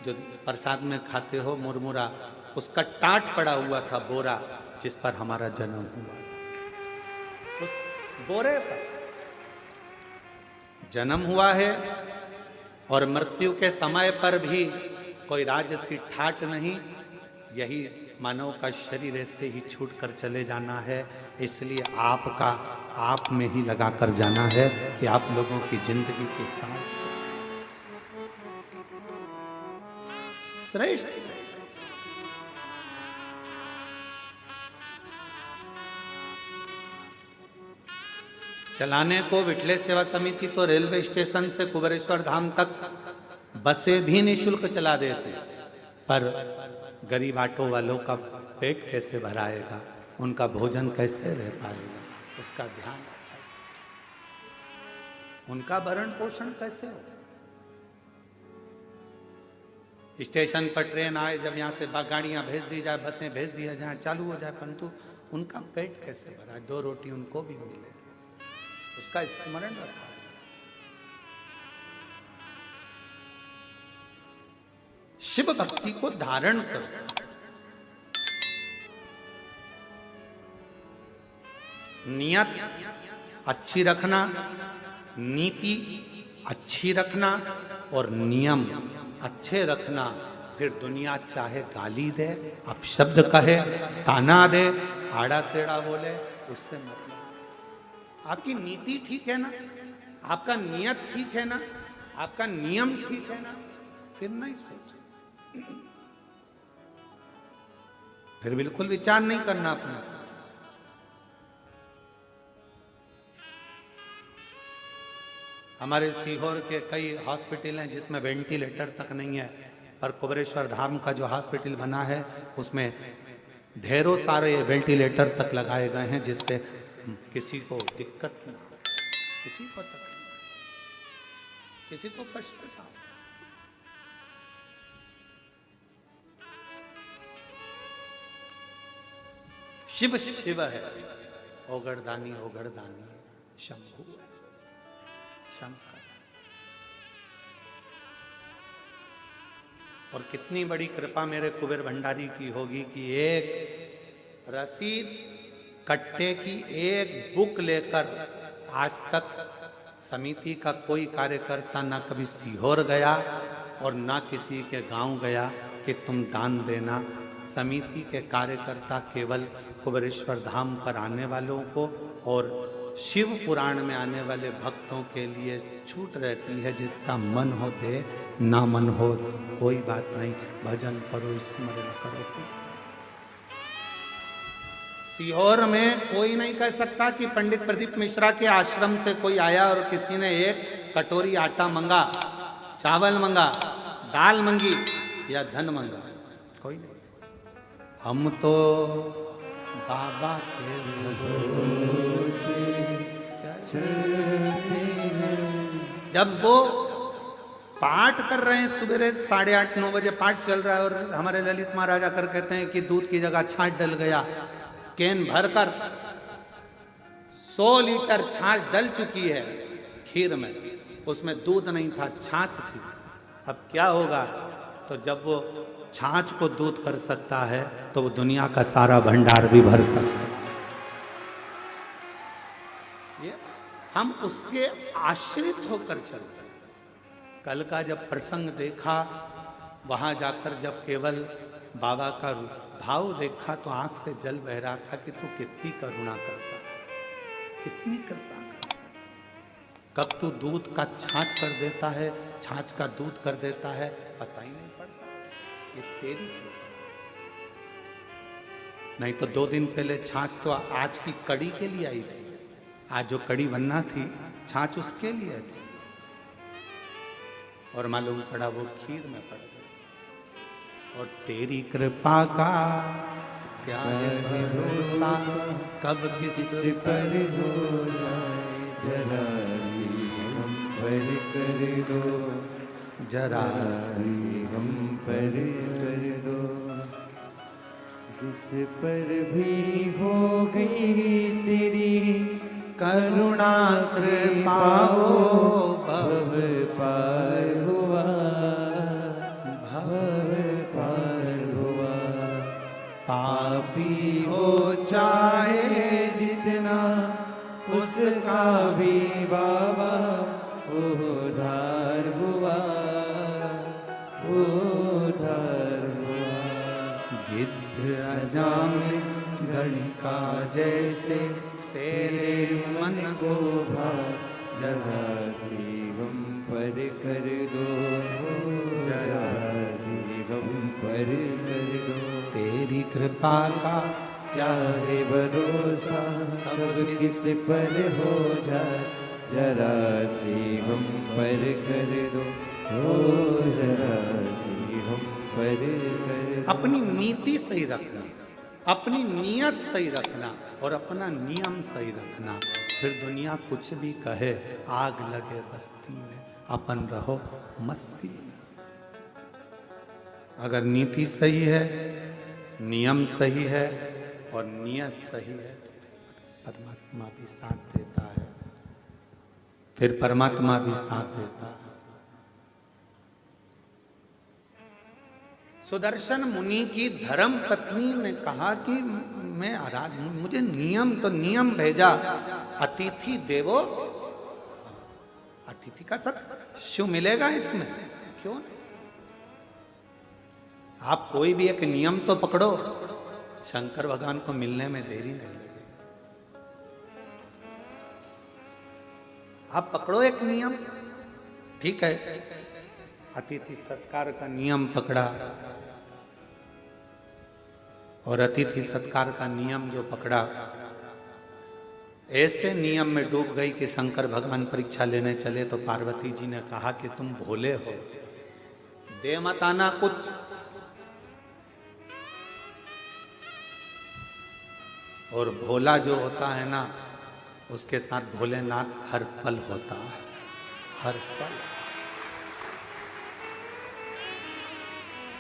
जो प्रसाद में खाते हो, मुरमुरा, उसका टाट पड़ा हुआ था बोरा जिस पर हमारा जन्म हुआ। उस बोरे पर जन्म हुआ है और मृत्यु के समय पर भी कोई राजसी ठाट नहीं। यही मानव का शरीर ऐसे ही छूट कर चले जाना है, इसलिए आपका आप में ही लगा कर जाना है कि आप लोगों की जिंदगी के साथ श्रेष्ठ। चलाने को विठले सेवा समिति तो रेलवे स्टेशन से कुबेरेश्वर धाम तक बसें भी निःशुल्क चला देते, पर गरीब ऑटो वालों का पेट कैसे भराएगा, उनका भोजन कैसे रह पाएगा, उसका ध्यान रखा, उनका भरण पोषण कैसे हो। स्टेशन पर ट्रेन आए, जब यहाँ से गाड़ियाँ भेज दी जाए, बसें भेज दिया जाए, चालू हो जाए, परंतु उनका पेट कैसे भरा, 2 रोटी उनको भी मिले, उसका स्मरण रखा। शिव भक्ति को धारण करो। नियत अच्छी रखना, नीति अच्छी रखना और नियम अच्छे रखना। फिर दुनिया चाहे गाली दे, अपशब्द कहे, ताना दे, आड़ा टेढ़ा बोले, उससे मतलब आपकी नीति ठीक है ना, आपका नियत ठीक है ना, आपका नियम ठीक है ना, फिर नहीं सोचो, फिर बिल्कुल विचार नहीं करना अपना। हमारे सीहोर के कई हॉस्पिटल हैं जिसमें वेंटिलेटर तक नहीं है, पर कुबेरेश्वर धाम का जो हॉस्पिटल बना है उसमें ढेरों सारे वेंटिलेटर तक लगाए गए हैं, जिससे किसी को दिक्कत ना, किसी को तकलीफ, किसी को कष्ट ना। शिव शिव है, ओगड़दानी ओगड़दानी शंभु है, शंकर। और कितनी बड़ी कृपा मेरे कुबेर भंडारी की होगी कि एक रसीद कट्टे की एक बुक लेकर आज तक समिति का कोई कार्यकर्ता ना कभी सीहोर गया और ना किसी के गांव गया कि तुम दान देना। समिति के कार्यकर्ता केवल कुबेरेश्वर धाम पर आने वालों को और शिव पुराण में आने वाले भक्तों के लिए छूट रहती है। जिसका मन हो दे, ना मन हो कोई बात नहीं, भजन करो, स्मरण करो। सीहोर में कोई नहीं कह सकता कि पंडित प्रदीप मिश्रा के आश्रम से कोई आया और किसी ने एक कटोरी आटा मंगा, चावल मंगा, दाल मंगी या धन मंगा, कोई नहीं। हम तो बाबा के भरोसे चलते हैं। जब वो पाठ कर रहे हैं, सवेरे 8:30-9 बजे पाठ चल रहा है और हमारे ललित महाराज आकर कहते हैं कि दूध की जगह छाछ डल गया। कैन भरकर 100 लीटर छाछ डल चुकी है खीर में, उसमें दूध नहीं था, छाछ थी। अब क्या होगा? तो जब वो छाछ को दूध कर सकता है तो वो दुनिया का सारा भंडार भी भर सकता है। ये हम उसके आश्रित होकर चलते हैं। कल का जब प्रसंग देखा, वहां जाकर जब केवल बाबा का भाव देखा तो आंख से जल बह रहा था कि तू कितनी करुणा करता है, कितनी कृपा करता है। कब तू दूध का छाछ कर देता है, छाछ का दूध कर देता है, पता ही नहीं पड़ता। ये तेरी कृपा। नहीं तो 2 दिन पहले छाछ तो आज की कड़ी के लिए आई थी, आज जो कड़ी बनना थी छाछ उसके लिए थी, और मालूम पड़ा वो खीर में पड़ गई। और तेरी कृपा का क्या है भरोसा, कब किस पर हो जाए, जरा सी हम पर कर दो, जरा सी हम पर कर दो। जिस पर भी हो गई तेरी करुणा कृपा हो, भव पार हुआ, भव पार हुआ। पापी हो चाहे जितना, उसका भी बाबा उद्धार हुआ, उद्धार हुआ। गिद्ध अजामिल गणिका जैसे तेरे मन को भा, जरा सी हम पर कर दो, जरा सी हम पर कर दो। तेरी कृपा का क्या है भरोसा, कब किस पर हो जाए, जरा सी हम पर कर दो, हो जरा सी हम पर कर दो। अपनी नीति सही रखना, अपनी नीयत सही रखना और अपना नियम सही रखना। फिर दुनिया कुछ भी कहे, आग लगे बस्ती में, अपन रहो मस्ती में। अगर नीति सही है, नियम सही है और नियत सही है तो परमात्मा भी साथ देता है, फिर परमात्मा भी साथ देता है। सुदर्शन मुनि की धर्म पत्नी ने कहा कि मैं मुझे नियम तो नियम भेजा, अतिथि देवो, अतिथि का सत शिव मिलेगा इसमें, क्यों नहीं? आप कोई भी एक नियम तो पकड़ो, शंकर भगवान को मिलने में देरी नहीं लगेगी। आप पकड़ो एक नियम, ठीक है, अतिथि सत्कार का नियम पकड़ा, और अतिथि सत्कार का नियम जो पकड़ा, ऐसे नियम में डूब गई कि शंकर भगवान परीक्षा लेने चले तो पार्वती जी ने कहा कि तुम भोले हो, दे मत आना कुछ। और भोला जो होता है ना, उसके साथ भोलेनाथ हर पल होता है, हर पल।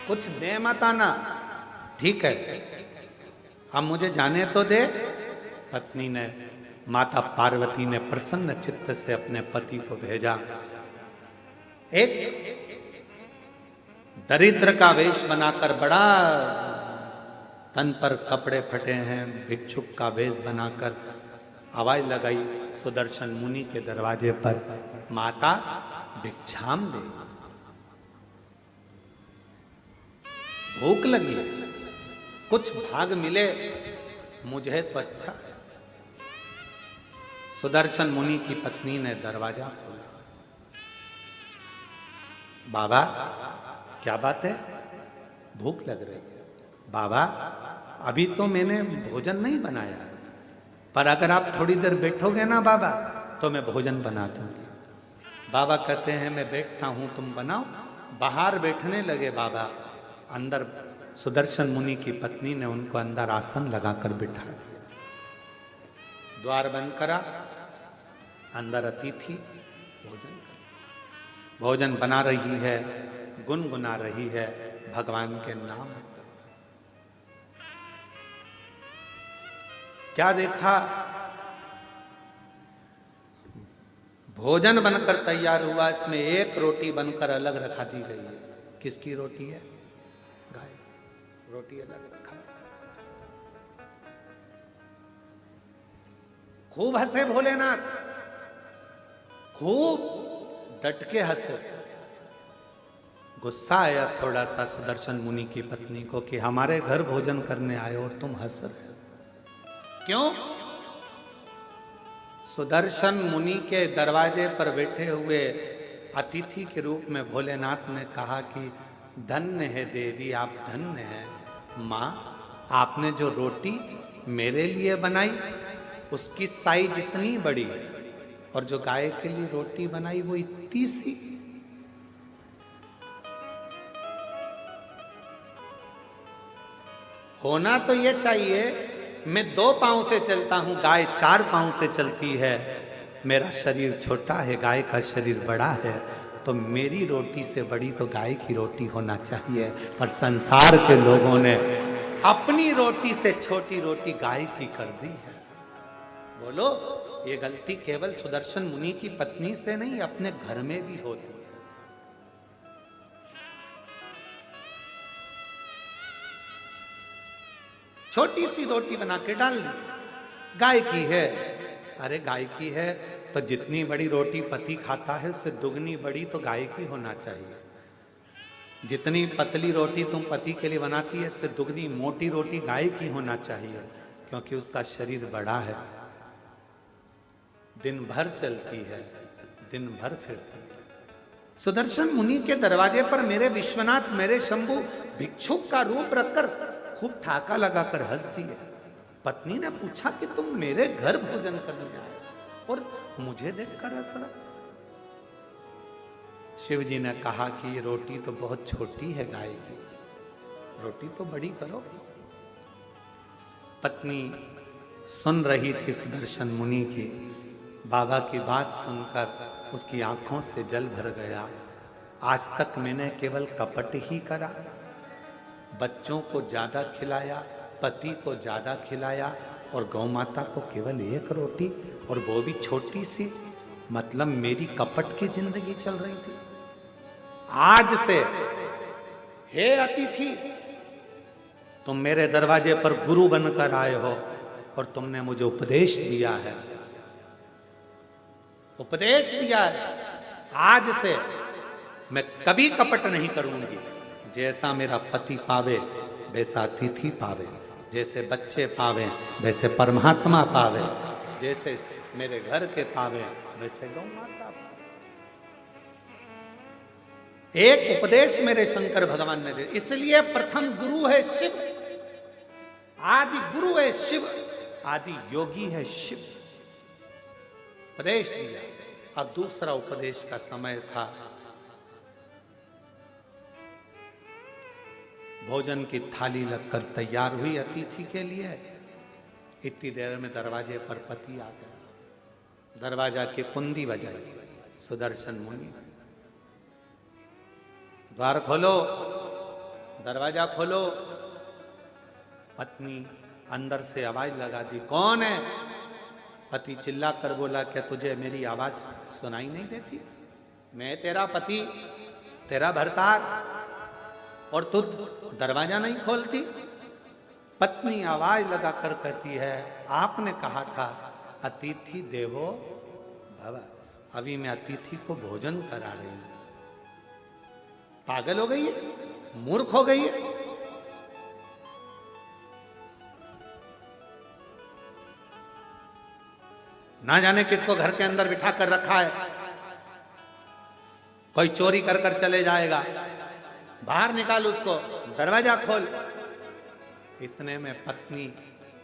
कुछ दे मत आना, ठीक है, अब मुझे जाने तो दे। पत्नी ने, माता पार्वती ने प्रसन्न चित्त से अपने पति को भेजा। एक दरिद्र का वेश बनाकर, बड़ा तन पर कपड़े फटे हैं, भिक्षुक का वेश बनाकर आवाज लगाई सुदर्शन मुनि के दरवाजे पर, माता भिक्षाम दे, भूख लगी, कुछ भाग मिले मुझे तो अच्छा है। सुदर्शन मुनि की पत्नी ने दरवाजा खोला। बाबा क्या बात है? भूख लग रही है। बाबा अभी तो मैंने भोजन नहीं बनाया है, पर अगर आप थोड़ी देर बैठोगे ना बाबा तो मैं भोजन बना दूंगी। बाबा कहते हैं मैं बैठता हूं, तुम बनाओ। बाहर बैठने लगे बाबा। अंदर सुदर्शन मुनि की पत्नी ने उनको अंदर आसन लगाकर बिठा दिया, द्वार बंद करा, अंदर अतिथि भोजन कर, भोजन बना रही है, गुनगुना रही है भगवान के नाम। क्या देखा? भोजन बनकर तैयार हुआ, इसमें एक रोटी बनकर अलग रखा दी गई है। किसकी रोटी है? गाय। रोटी अलग रखा। खूब हंसे भोलेनाथ, खूब डट के हंसे। गुस्सा आया थोड़ा सा सुदर्शन मुनि की पत्नी को कि हमारे घर भोजन करने आए और तुम हंस रहे हो, क्यों? सुदर्शन मुनि के दरवाजे पर बैठे हुए अतिथि के रूप में भोलेनाथ ने कहा कि धन्य है देवी, आप धन्य हैं। माँ, आपने जो रोटी मेरे लिए बनाई उसकी साइज इतनी बड़ी है, और जो गाय के लिए रोटी बनाई वो इतनी सी। होना तो ये चाहिए, मैं 2 पांव से चलता हूं, गाय 4 पांव से चलती है। मेरा शरीर छोटा है, गाय का शरीर बड़ा है, तो मेरी रोटी से बड़ी तो गाय की रोटी होना चाहिए। पर संसार के लोगों ने अपनी रोटी से छोटी रोटी गाय की कर दी है। बोलो, ये गलती केवल सुदर्शन मुनि की पत्नी से नहीं, अपने घर में भी होती है। छोटी सी रोटी बना के डाल दी, गाय की है। अरे गाय की है तो जितनी बड़ी रोटी पति खाता है उससे दुगनी बड़ी तो गाय की होना चाहिए। जितनी पतली रोटी तुम पति के लिए बनाती है उससे दुगनी मोटी रोटी गाय की होना चाहिए, क्योंकि उसका शरीर बड़ा है, दिन भर चलती है, दिन भर फिरती है। सुदर्शन मुनि के दरवाजे पर मेरे विश्वनाथ, मेरे शंभु भिक्षुक का रूप रखकर खूब ठाका लगाकर हंसती है। पत्नी ने पूछा कि तुम मेरे घर भोजन करने आए और मुझे देखकर हंस रहा। शिव जी ने कहा कि ये रोटी तो बहुत छोटी है गाय की, रोटी तो बड़ी करो। पत्नी सुन रही थी सुदर्शन मुनि की। बाबा की बात सुनकर उसकी आंखों से जल भर गया। आज तक मैंने केवल कपट ही करा, बच्चों को ज्यादा खिलाया, पति को ज्यादा खिलाया, और गौ माता को केवल एक रोटी, और वो भी छोटी सी। मतलब मेरी कपट की जिंदगी चल रही थी। आज से हे अतिथि, तुम मेरे दरवाजे पर गुरु बनकर आए हो और तुमने मुझे उपदेश दिया है, उपदेश दिया है। आज से मैं कभी कपट नहीं करूंगी। जैसा मेरा पति पावे वैसा अतिथि पावे, जैसे बच्चे पावे वैसे परमात्मा पावे, जैसे मेरे घर के पावे वैसे गौ माता पावे। एक उपदेश मेरे शंकर भगवान ने दिया, इसलिए प्रथम गुरु है शिव, आदि गुरु है शिव, आदि योगी है शिव। उपदेश दिया। अब दूसरा उपदेश का समय था। भोजन की थाली लगकर तैयार हुई अतिथि के लिए। इतनी देर में दरवाजे पर पति आ गया। दरवाजा की कुंडी बजाई। सुदर्शन मुनि, द्वार खोलो, दरवाजा खोलो। पत्नी अंदर से आवाज लगा दी, कौन है? पति चिल्ला कर बोला, क्या तुझे मेरी आवाज सुनाई नहीं देती? मैं तेरा पति, तेरा भरतार, और तू दरवाजा नहीं खोलती? पत्नी आवाज लगाकर कहती है, आपने कहा था अतिथि देवो भव, अभी मैं अतिथि को भोजन करा रही हूं। पागल हो गई है, मूर्ख हो गई है। ना जाने किसको घर के अंदर बिठा कर रखा है, कोई चोरी कर कर चले जाएगा, बाहर निकाल उसको, दरवाजा खोल। इतने में पत्नी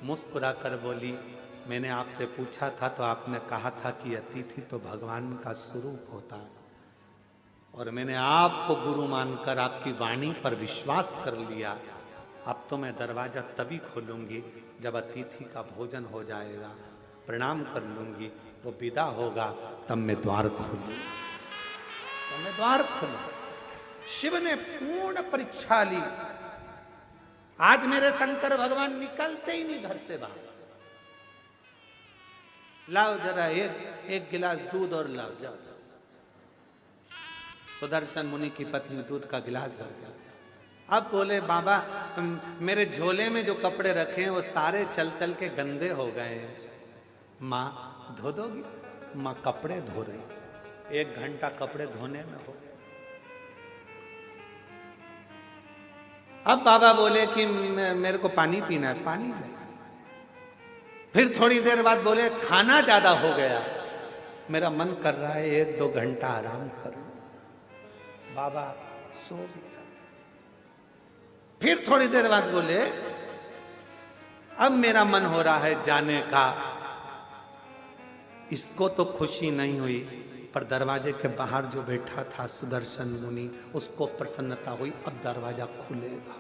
मुस्कुरा कर बोली, मैंने आपसे पूछा था तो आपने कहा था कि अतिथि तो भगवान का स्वरूप होता है, और मैंने आपको गुरु मानकर आपकी वाणी पर विश्वास कर लिया। अब तो मैं दरवाजा तभी खोलूंगी जब अतिथि का भोजन हो जाएगा, प्रणाम कर लूंगी, वो विदा होगा, तब मैं द्वार खोलूंगी। तो मैं द्वार खोलूं। शिव ने पूर्ण परीक्षा ली। आज मेरे शंकर भगवान निकलते ही नहीं घर से बाहर। लाओ जरा एक गिलास दूध और लाओ, जाओ। सुदर्शन मुनि की पत्नी दूध का गिलास भर दिया। अब बोले, बाबा मेरे झोले में जो कपड़े रखे हैं वो सारे चल चल के गंदे हो गए हैं, माँ धो दोगी? माँ कपड़े धो रही, 1 घंटा कपड़े धोने में हो। अब बाबा बोले कि मेरे को पानी पीना है, पानी नहीं। फिर थोड़ी देर बाद बोले, खाना ज्यादा हो गया, मेरा मन कर रहा है 1-2 घंटा आराम करूं। बाबा सो गया। फिर थोड़ी देर बाद बोले, अब मेरा मन हो रहा है जाने का। इसको तो खुशी नहीं हुई, पर दरवाजे के बाहर जो बैठा था सुदर्शन मुनि, उसको प्रसन्नता हुई, अब दरवाजा खुलेगा।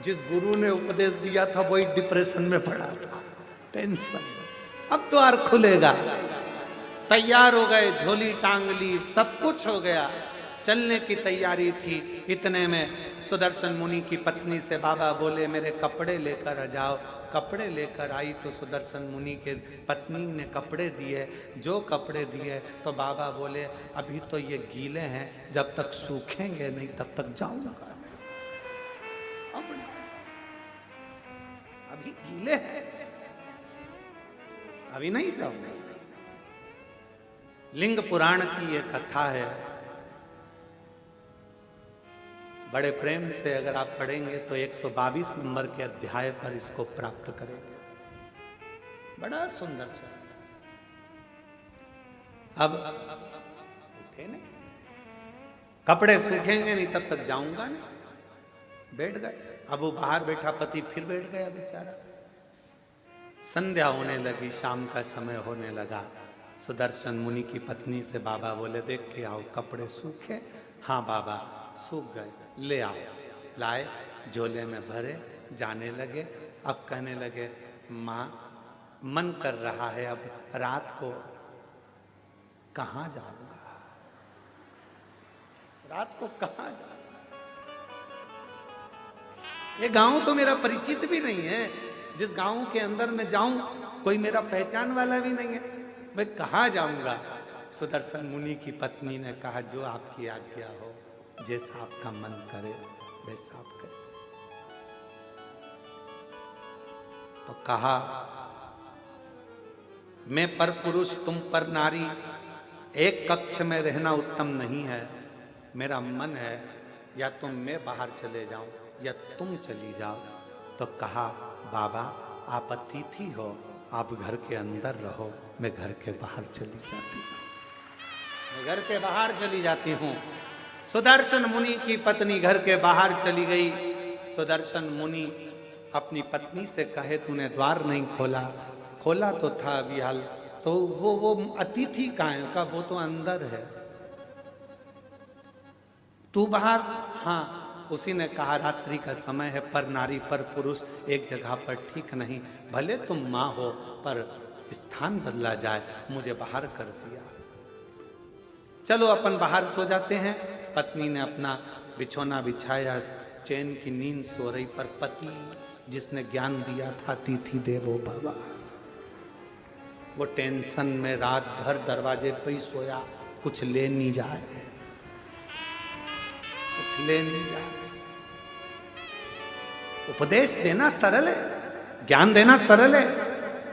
जिस गुरु ने उपदेश दिया था वही डिप्रेशन में पड़ा था, टेंशन। अब द्वार खुलेगा। तैयार हो गए, झोली टांग ली, सब कुछ हो गया, चलने की तैयारी थी। इतने में सुदर्शन मुनि की पत्नी से बाबा बोले, मेरे कपड़े लेकर आ जाओ। कपड़े लेकर आई तो सुदर्शन मुनि के पत्नी ने कपड़े दिए। जो कपड़े दिए तो बाबा बोले, अभी तो ये गीले हैं, जब तक सूखेंगे नहीं तब तक जाऊंगा। अब अभी गीले हैं, अभी नहीं जाऊंगा। लिंग पुराण की ये कथा है, बड़े प्रेम से अगर आप पढ़ेंगे तो 122 नंबर के अध्याय पर इसको प्राप्त करेंगे। बड़ा सुंदर सा। अब उठे नहीं, कपड़े सूखेंगे नहीं तब तक जाऊंगा नहीं। बैठ गए। अब वो बाहर बैठा पति फिर बैठ गया बेचारा। संध्या होने लगी, शाम का समय होने लगा। सुदर्शन मुनि की पत्नी से बाबा बोले, देख के आओ कपड़े सूखे? हाँ बाबा सूख गए, ले आओ। लाए, झोले में भरे, जाने लगे। अब कहने लगे, माँ मन कर रहा है अब रात को कहाँ जाऊंगा, रात को कहाँ जाऊंगा। ये गांव तो मेरा परिचित भी नहीं है, जिस गांव के अंदर मैं जाऊं कोई मेरा पहचान वाला भी नहीं है, मैं कहाँ जाऊंगा। सुदर्शन मुनि की पत्नी ने कहा, जो आपकी आज्ञा हो, जैसा आपका मन करे वैसा आप करें। तो कहा, मैं पर पुरुष तुम पर नारी, एक कक्ष में रहना उत्तम नहीं है। मेरा मन है या तो मैं बाहर चले जाऊं या तुम चली जाओ। तो कहा, बाबा आप अतिथि हो, आप घर के अंदर रहो, मैं घर के बाहर चली जाती हूँ, मैं घर के बाहर चली जाती हूँ। सुदर्शन मुनि की पत्नी घर के बाहर चली गई। सुदर्शन मुनि अपनी पत्नी से कहे, तूने द्वार नहीं खोला? खोला तो था अभी हाल, तो वो अतिथि कहाँ है? का वो तो अंदर है, तू बाहर? हाँ। उसी ने कहा, रात्रि का समय है, पर नारी पर पुरुष एक जगह पर ठीक नहीं। भले तुम माँ हो पर स्थान बदला जाए, मुझे बाहर कर दिया। चलो अपन बाहर सो जाते हैं। पत्नी ने अपना बिछौना बिछाया, चैन की नींद सो रही, पर पति जिसने ज्ञान दिया था अतिथि देवो भव, वो टेंशन में रात भर दरवाजे पे ही सोया, कुछ ले नहीं जाए, कुछ ले नहीं जाए। उपदेश देना सरल है, ज्ञान देना सरल है,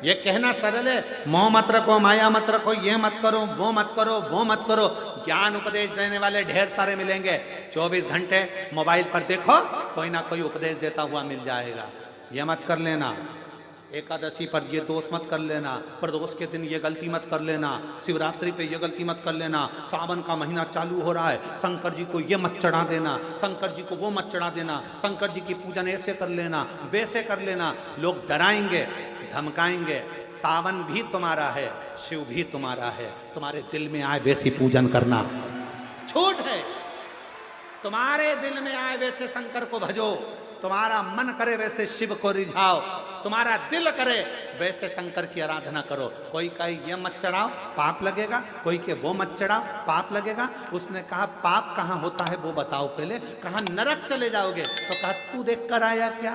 ये कहना सरल है, मोह मत रखो, माया मत रखो, ये मत करो, वो मत करो, वो मत करो। ज्ञान उपदेश देने वाले ढेर सारे मिलेंगे। 24 घंटे मोबाइल पर देखो, कोई ना कोई उपदेश देता हुआ मिल जाएगा। ये मत कर लेना, एकादशी पर ये दोष मत कर लेना, प्रदोष के दिन ये गलती मत कर लेना, शिवरात्रि पे ये गलती मत कर लेना, सावन का महीना चालू हो रहा है, शंकर जी को ये मत चढ़ा देना, शंकर जी को वो मत चढ़ा देना, शंकर जी की पूजन ऐसे कर लेना, वैसे कर लेना। लोग डराएंगे, धमकाएंगे। सावन भी तुम्हारा है, शिव भी तुम्हारा है, तुम्हारे दिल में आए वैसी पूजन करना। छूट है, तुम्हारे दिल में आए वैसे शंकर को भजो, तुम्हारा मन करे वैसे शिव को रिझाओ, तुम्हारा दिल करे वैसे शंकर की आराधना करो। कोई कहे ये मत चढ़ाओ पाप लगेगा, कोई के वो मत चढ़ाओ पाप लगेगा। उसने कहा पाप कहाँ होता है वो बताओ पहले। कहा नरक चले जाओगे, तो कहा तू देख कर आया क्या?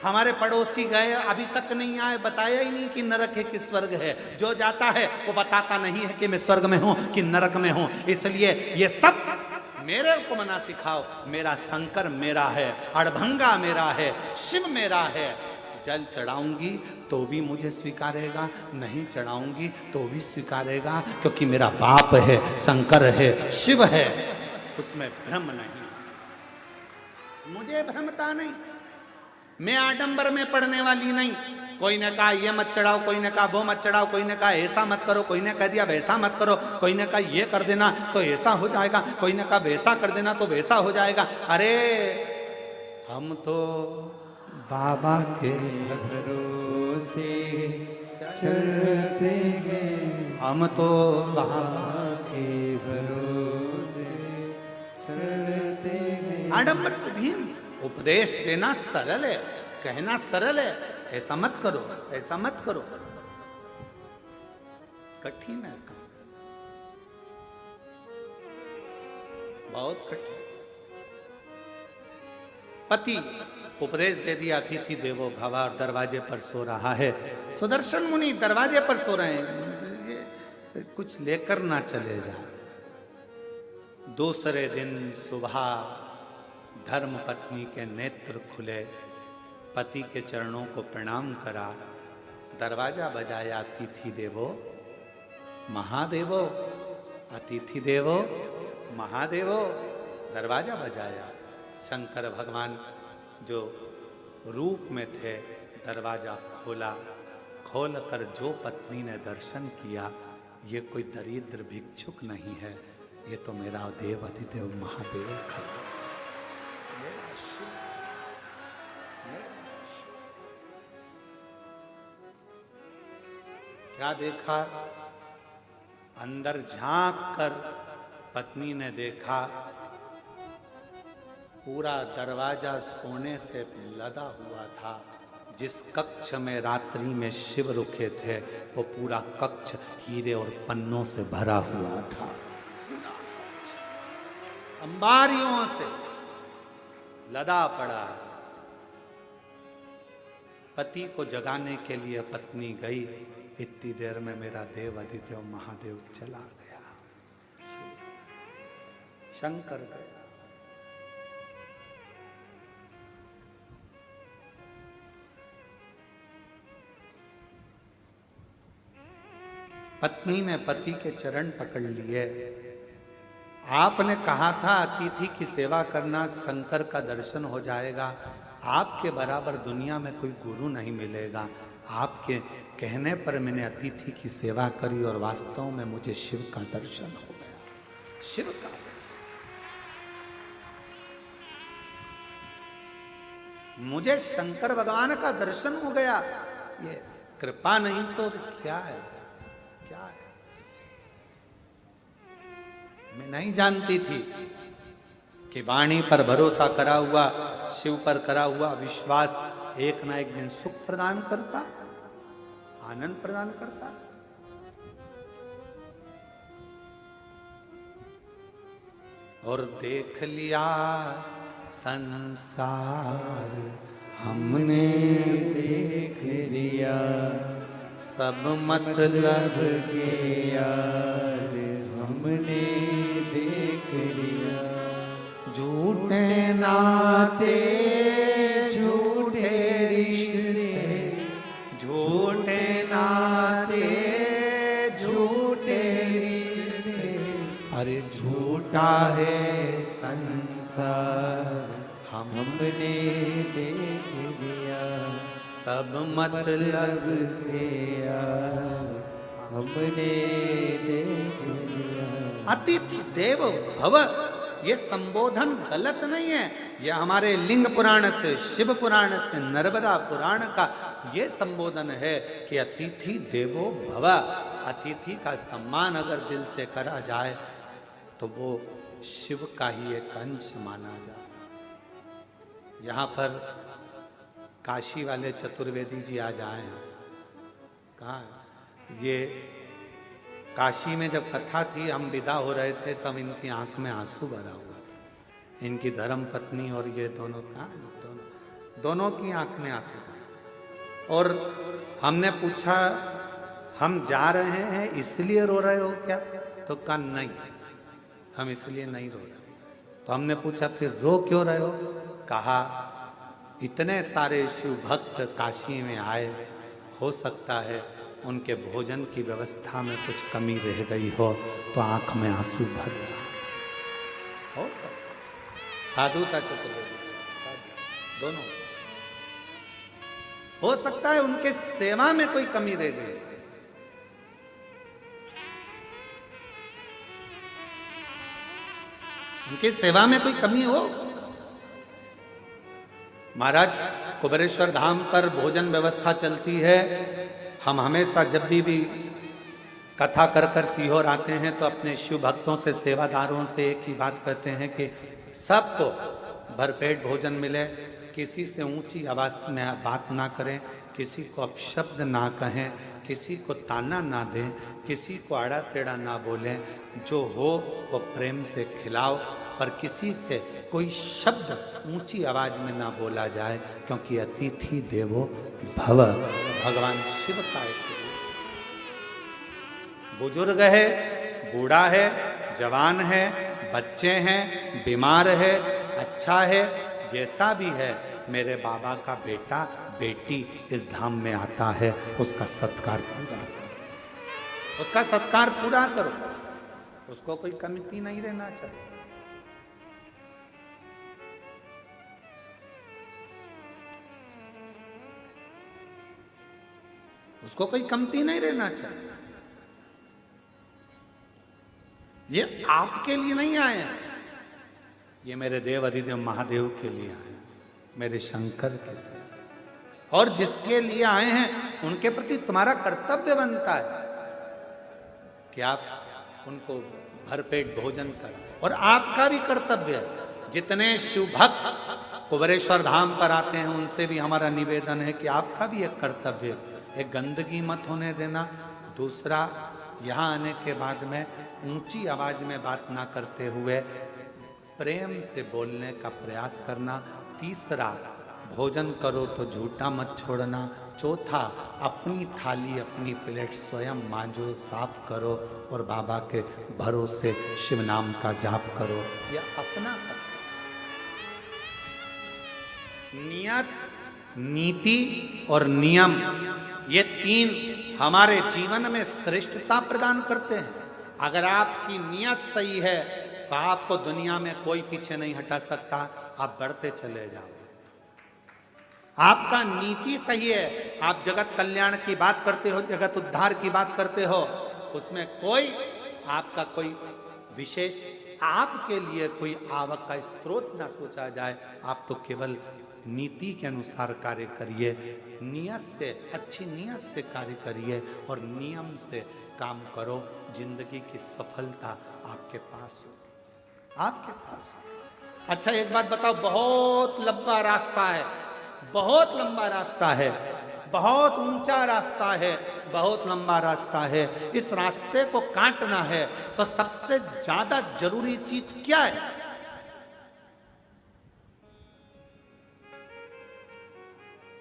हमारे पड़ोसी गए अभी तक नहीं आए, बताया ही नहीं कि नरक है कि स्वर्ग है। जो जाता है वो बताता नहीं है कि मैं स्वर्ग में हूं कि नरक में हूं। इसलिए ये सब मेरे को मना सिखाओ। मेरा शंकर मेरा है, अड़भंगा मेरा है, शिव मेरा है। जल चढ़ाऊंगी तो भी मुझे स्वीकारेगा, नहीं चढ़ाऊंगी तो भी स्वीकारेगा, क्योंकि मेरा बाप है, शंकर है, शिव है, उसमें भ्रम नहीं, मुझे भ्रमता नहीं। मैं आडंबर में पड़ने वाली नहीं। कोई ने कहा ये मत चढ़ाओ, कोई ने कहा वो मत चढ़ाओ, कोई ने कहा ऐसा मत करो, कोई ने कह दिया वैसा मत करो, कोई ने कहा ये कर देना तो ऐसा हो जाएगा, कोई ने कहा वैसा कर देना तो वैसा हो जाएगा। अरे हम तो बाबा के भरोसे चलते हैं, हम तो बाबा के भरोसे चलते हैं। आडंबर से भीम। उपदेश देना सरल है, कहना सरल है, ऐसा मत करो, ऐसा मत करो, कठिन है काम, बहुत कठिन। पति उपदेश दे दिया, अतिथि देवो भव, और दरवाजे पर सो रहा है। सुदर्शन मुनि दरवाजे पर सो रहे हैं, ये कुछ लेकर ना चले जा। दूसरे दिन सुबह धर्म पत्नी के नेत्र खुले, पति के चरणों को प्रणाम करा, दरवाजा बजाया, अतिथि देवो महादेवो, अतिथि देवो महादेवो, दरवाजा बजाया। शंकर भगवान जो रूप में थे, दरवाजा खोला, खोलकर जो पत्नी ने दर्शन किया, ये कोई दरिद्र भिक्षुक नहीं है, ये तो मेरा देव अधिदेव महादेव है। क्या देखा? अंदर झांक कर पत्नी ने देखा पूरा दरवाजा सोने से लदा हुआ था। जिस कक्ष में रात्रि में शिव रुके थे, वो पूरा कक्ष हीरे और पन्नों से भरा हुआ था, अंबारियों से लदा पड़ा। पति को जगाने के लिए पत्नी गई, इतनी देर में मेरा देव अधिदेव महादेव चला गया, शंकर गया। पत्नी ने पति के चरण पकड़ लिए। आपने कहा था अतिथि की सेवा करना, शंकर का दर्शन हो जाएगा। आपके बराबर दुनिया में कोई गुरु नहीं मिलेगा। आपके कहने पर मैंने अतिथि की सेवा करी और वास्तव में मुझे शिव का दर्शन हो गया। शिव का दर्शन, मुझे शंकर भगवान का दर्शन हो गया। ये कृपा नहीं तो क्या है? क्या है? मैं नहीं जानती थी कि वाणी पर भरोसा करा हुआ, शिव पर करा हुआ विश्वास एक ना एक दिन सुख प्रदान करता, आनंद प्रदान करता। और देख लिया संसार, हमने देख लिया सब मतलब के यार, हमने देख लिया झूठे नाते झूठे रिश्ते, झूठे नाते झूठे रिश्ते, अरे झूठा है संसार, हमने देख लिया सब मतलब के यार, हमने देख लिया। अतिथि देवो भव, ये संबोधन गलत नहीं है। यह हमारे लिंग पुराण से, शिव पुराण से, नर्मदा पुराण का ये संबोधन है कि अतिथि देवो भव। अतिथि का सम्मान अगर दिल से करा जाए तो वो शिव का ही एक अंश माना जाए। यहाँ पर काशी वाले चतुर्वेदी जी आज आए हैं। कहाँ? ये काशी में जब कथा थी, हम विदा हो रहे थे, तब इनकी आंख में आंसू भरा हुआ था। इनकी धर्म पत्नी और ये दोनों दोनों की आंख में आंसू था। और हमने पूछा, हम जा रहे हैं इसलिए रो रहे हो क्या? तो कहा नहीं, हम इसलिए नहीं रो रहे। तो हमने पूछा फिर रो क्यों रहे हो? कहा इतने सारे शिव भक्त काशी में आए, हो सकता है उनके भोजन की व्यवस्था में कुछ कमी रह गई हो तो आंख में आंसू भर रहा हो सकता। साधु का चतुर्वेदी दोनों हो सकता है उनके सेवा में कोई कमी रह गई। उनकी सेवा में कोई कमी हो। महाराज कुबेरेश्वर धाम पर भोजन व्यवस्था चलती है। हम हमेशा जब भी कथा कर कर सीहोर आते हैं तो अपने शिव भक्तों से, सेवादारों से एक ही बात कहते हैं कि सबको भरपेट भोजन मिले, किसी से ऊंची आवाज में बात ना करें, किसी को अपशब्द ना कहें, किसी को ताना ना दें, किसी को आड़ा टेढ़ा ना बोलें, जो हो वो प्रेम से खिलाओ, पर किसी से कोई शब्द ऊंची आवाज में ना बोला जाए, क्योंकि अतिथि देवो भव, भगवान शिव का एक बुजुर्ग है, बूढ़ा है, जवान है, बच्चे हैं, बीमार है, अच्छा है, जैसा भी है, मेरे बाबा का बेटा बेटी इस धाम में आता है, उसका सत्कार पूरा करो, उसका सत्कार पूरा करो, उसको कोई कमी नहीं रहना चाहिए। उसको कोई कमती नहीं रहना चाहिए। ये आपके लिए नहीं आए हैं, ये मेरे देव अधिदेव महादेव के लिए आए हैं, मेरे शंकर के लिए। और जिसके लिए आए हैं उनके प्रति तुम्हारा कर्तव्य बनता है कि आप उनको भरपेट भोजन करें। और आपका भी कर्तव्य है, जितने शिव भक्त कुबेरेश्वर धाम पर आते हैं उनसे भी हमारा निवेदन है कि आपका भी एक कर्तव्य है, एक गंदगी मत होने देना। दूसरा, यहाँ आने के बाद में ऊंची आवाज में बात ना करते हुए प्रेम से बोलने का प्रयास करना। तीसरा, भोजन करो तो झूठा मत छोड़ना। चौथा, अपनी थाली अपनी प्लेट स्वयं मांजो, साफ करो और बाबा के भरोसे शिव नाम का जाप करो। यह अपना नियत, नीति और नियम, ये तीन हमारे जीवन में श्रेष्ठता प्रदान करते हैं। अगर आपकी नियत सही है तो आपको दुनिया में कोई पीछे नहीं हटा सकता, आप बढ़ते चले जाओ। आपका नीति सही है, आप जगत कल्याण की बात करते हो, जगत उद्धार की बात करते हो, उसमें कोई आपका कोई विशेष आपके लिए कोई आवक का स्रोत ना सोचा जाए। आप तो केवल नीति के अनुसार कार्य करिए, नियत से, अच्छी नियत से कार्य करिए और नियम से काम करो। जिंदगी की सफलता आपके पास हो, आपके पास हो। अच्छा एक बात बताओ, बहुत लंबा रास्ता है, बहुत लंबा रास्ता है, बहुत ऊंचा रास्ता है, बहुत लंबा रास्ता है। इस रास्ते को काटना है तो सबसे ज्यादा जरूरी चीज क्या है?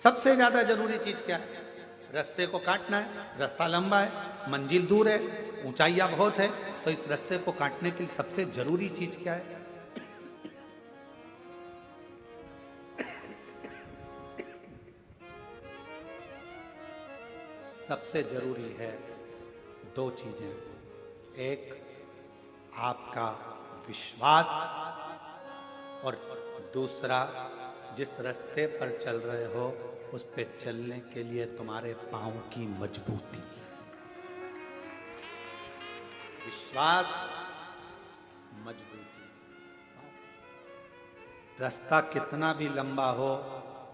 सबसे ज्यादा जरूरी चीज क्या है? रास्ते को काटना है, रास्ता लंबा है, मंजिल दूर है, ऊंचाइयां बहुत है, तो इस रास्ते को काटने के लिए सबसे जरूरी चीज क्या है? सबसे जरूरी है दो चीजें। एक आपका विश्वास, और दूसरा जिस रास्ते पर चल रहे हो उस पे चलने के लिए तुम्हारे पांव की मजबूती। विश्वास, मजबूती। रास्ता कितना भी लंबा हो,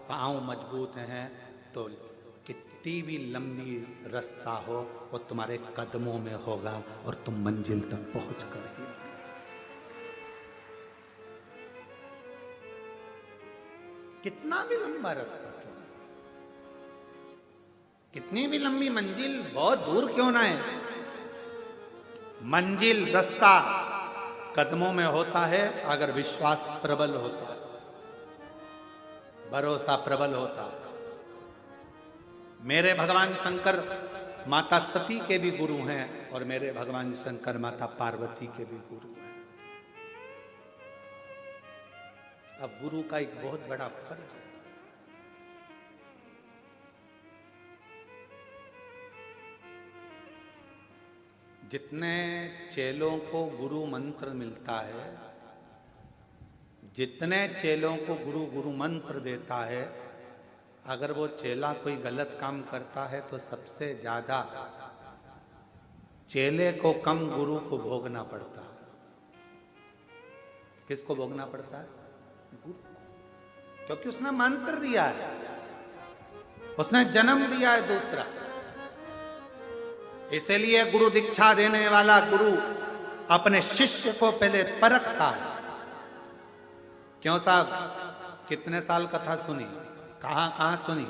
पांव मजबूत हैं तो कितनी भी लंबी रास्ता हो वो तुम्हारे कदमों में होगा और तुम मंजिल तक पहुंच कर ही रहोगे। कितना भी लंबा रास्ता, कितनी भी लंबी मंजिल बहुत दूर क्यों ना है, मंजिल रास्ता कदमों में होता है अगर विश्वास प्रबल होता है, भरोसा प्रबल होता है। मेरे भगवान शंकर माता सती के भी गुरु हैं और मेरे भगवान शंकर माता पार्वती के भी गुरु हैं। अब गुरु का एक बहुत बड़ा फर्ज है। जितने चेलों को गुरु मंत्र मिलता है, जितने चेलों को गुरु गुरु मंत्र देता है, अगर वो चेला कोई गलत काम करता है तो सबसे ज्यादा चेले को कम गुरु को भोगना पड़ता है। किसको भोगना पड़ता है? गुरु, क्योंकि उसने मंत्र दिया है, उसने जन्म दिया है दूसरा। इसलिए गुरु दीक्षा देने वाला गुरु अपने शिष्य को पहले परखता है। क्यों साहब, कितने साल कथा सुनी, कहां कहां सुनी,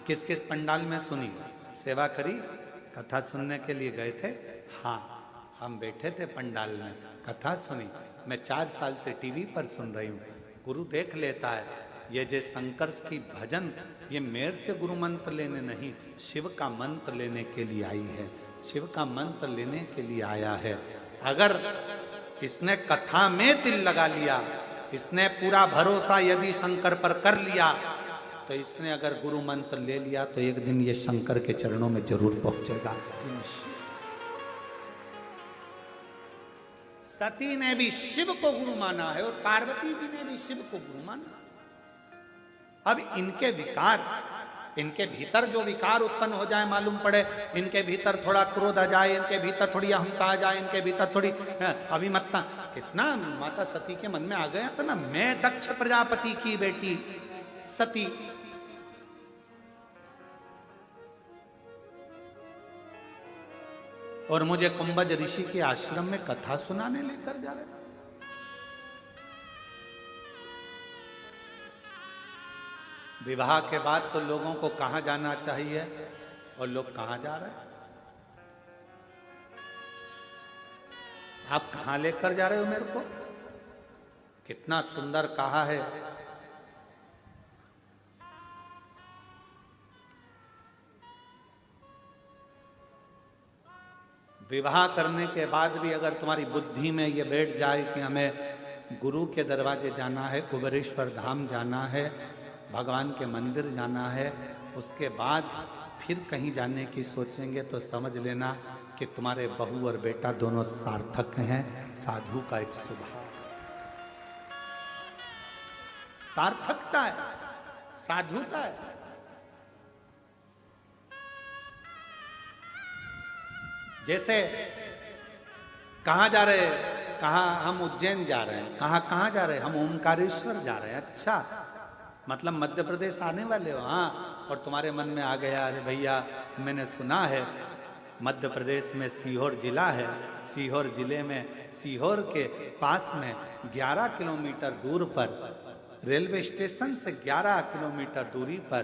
किस किस पंडाल में सुनी, सेवा करी, कथा सुनने के लिए गए थे? हाँ, हम बैठे थे पंडाल में, कथा सुनी। मैं 4 साल से टीवी पर सुन रही हूँ। गुरु देख लेता है ये जो शंकर की भजन, ये मेरे से गुरु मंत्र लेने नहीं, शिव का मंत्र लेने के लिए आई है, शिव का मंत्र लेने के लिए आया है। अगर इसने कथा में दिल लगा लिया, इसने पूरा भरोसा यदि शंकर पर कर लिया, तो इसने अगर गुरु मंत्र ले लिया तो एक दिन ये शंकर के चरणों में जरूर पहुंचेगा। सती ने भी शिव को गुरु माना है और पार्वती जी ने भी शिव को गुरु माना। अब इनके विकार, इनके भीतर जो विकार उत्पन्न हो जाए, मालूम पड़े इनके भीतर थोड़ा क्रोध आ जाए, इनके भीतर थोड़ी अहंता आ जाए, इनके भीतर थोड़ी अभिमत्ता, कितना माता सती के मन में आ गया था ना, मैं दक्ष प्रजापति की बेटी सती, और मुझे कुंभज ऋषि के आश्रम में कथा सुनाने लेकर जा रहे। विवाह के बाद तो लोगों को कहां जाना चाहिए और लोग कहां जा रहे हैं? आप कहां लेकर जा रहे हो मेरे को? कितना सुंदर कहा है, विवाह करने के बाद भी अगर तुम्हारी बुद्धि में ये बैठ जाए कि हमें गुरु के दरवाजे जाना है, कुबेरेश्वर धाम जाना है, भगवान के मंदिर जाना है, उसके बाद फिर कहीं जाने की सोचेंगे, तो समझ लेना कि तुम्हारे बहू और बेटा दोनों सार्थक हैं। साधु का एक स्वभाव सार्थकता है, साधुता है। जैसे कहाँ जा रहे हैं, कहाँ हम उज्जैन जा रहे हैं, कहाँ जा रहे हैं, हम ओमकारेश्वर जा रहे हैं। अच्छा, मतलब मध्य प्रदेश आने वाले हो? हाँ। और तुम्हारे मन में आ गया, अरे भैया मैंने सुना है मध्य प्रदेश में सीहोर जिला है, सीहोर जिले में, सीहोर के पास में 11 किलोमीटर दूर पर, रेलवे स्टेशन से 11 किलोमीटर दूरी पर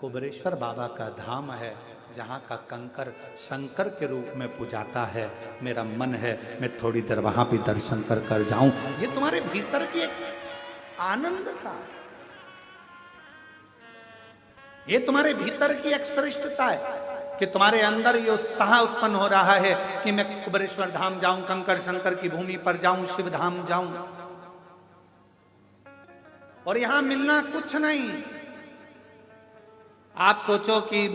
कुबेरेश्वर बाबा का धाम है, जहाँ का कंकर शंकर के रूप में पूजाता है। मेरा मन है मैं थोड़ी देर वहां भी दर्शन कर जाऊं। ये तुम्हारे भीतर की एक आनंद था। ये तुम्हारे भीतर की एक श्रेष्ठता है कि तुम्हारे अंदर ये उत्साह उत्पन्न हो रहा है कि मैं कुबेरेश्वर धाम जाऊं, कंकर शंकर की भूमि पर जाऊं, शिव धाम जाऊं। और यहां मिलना कुछ नहीं। आप सोचो कि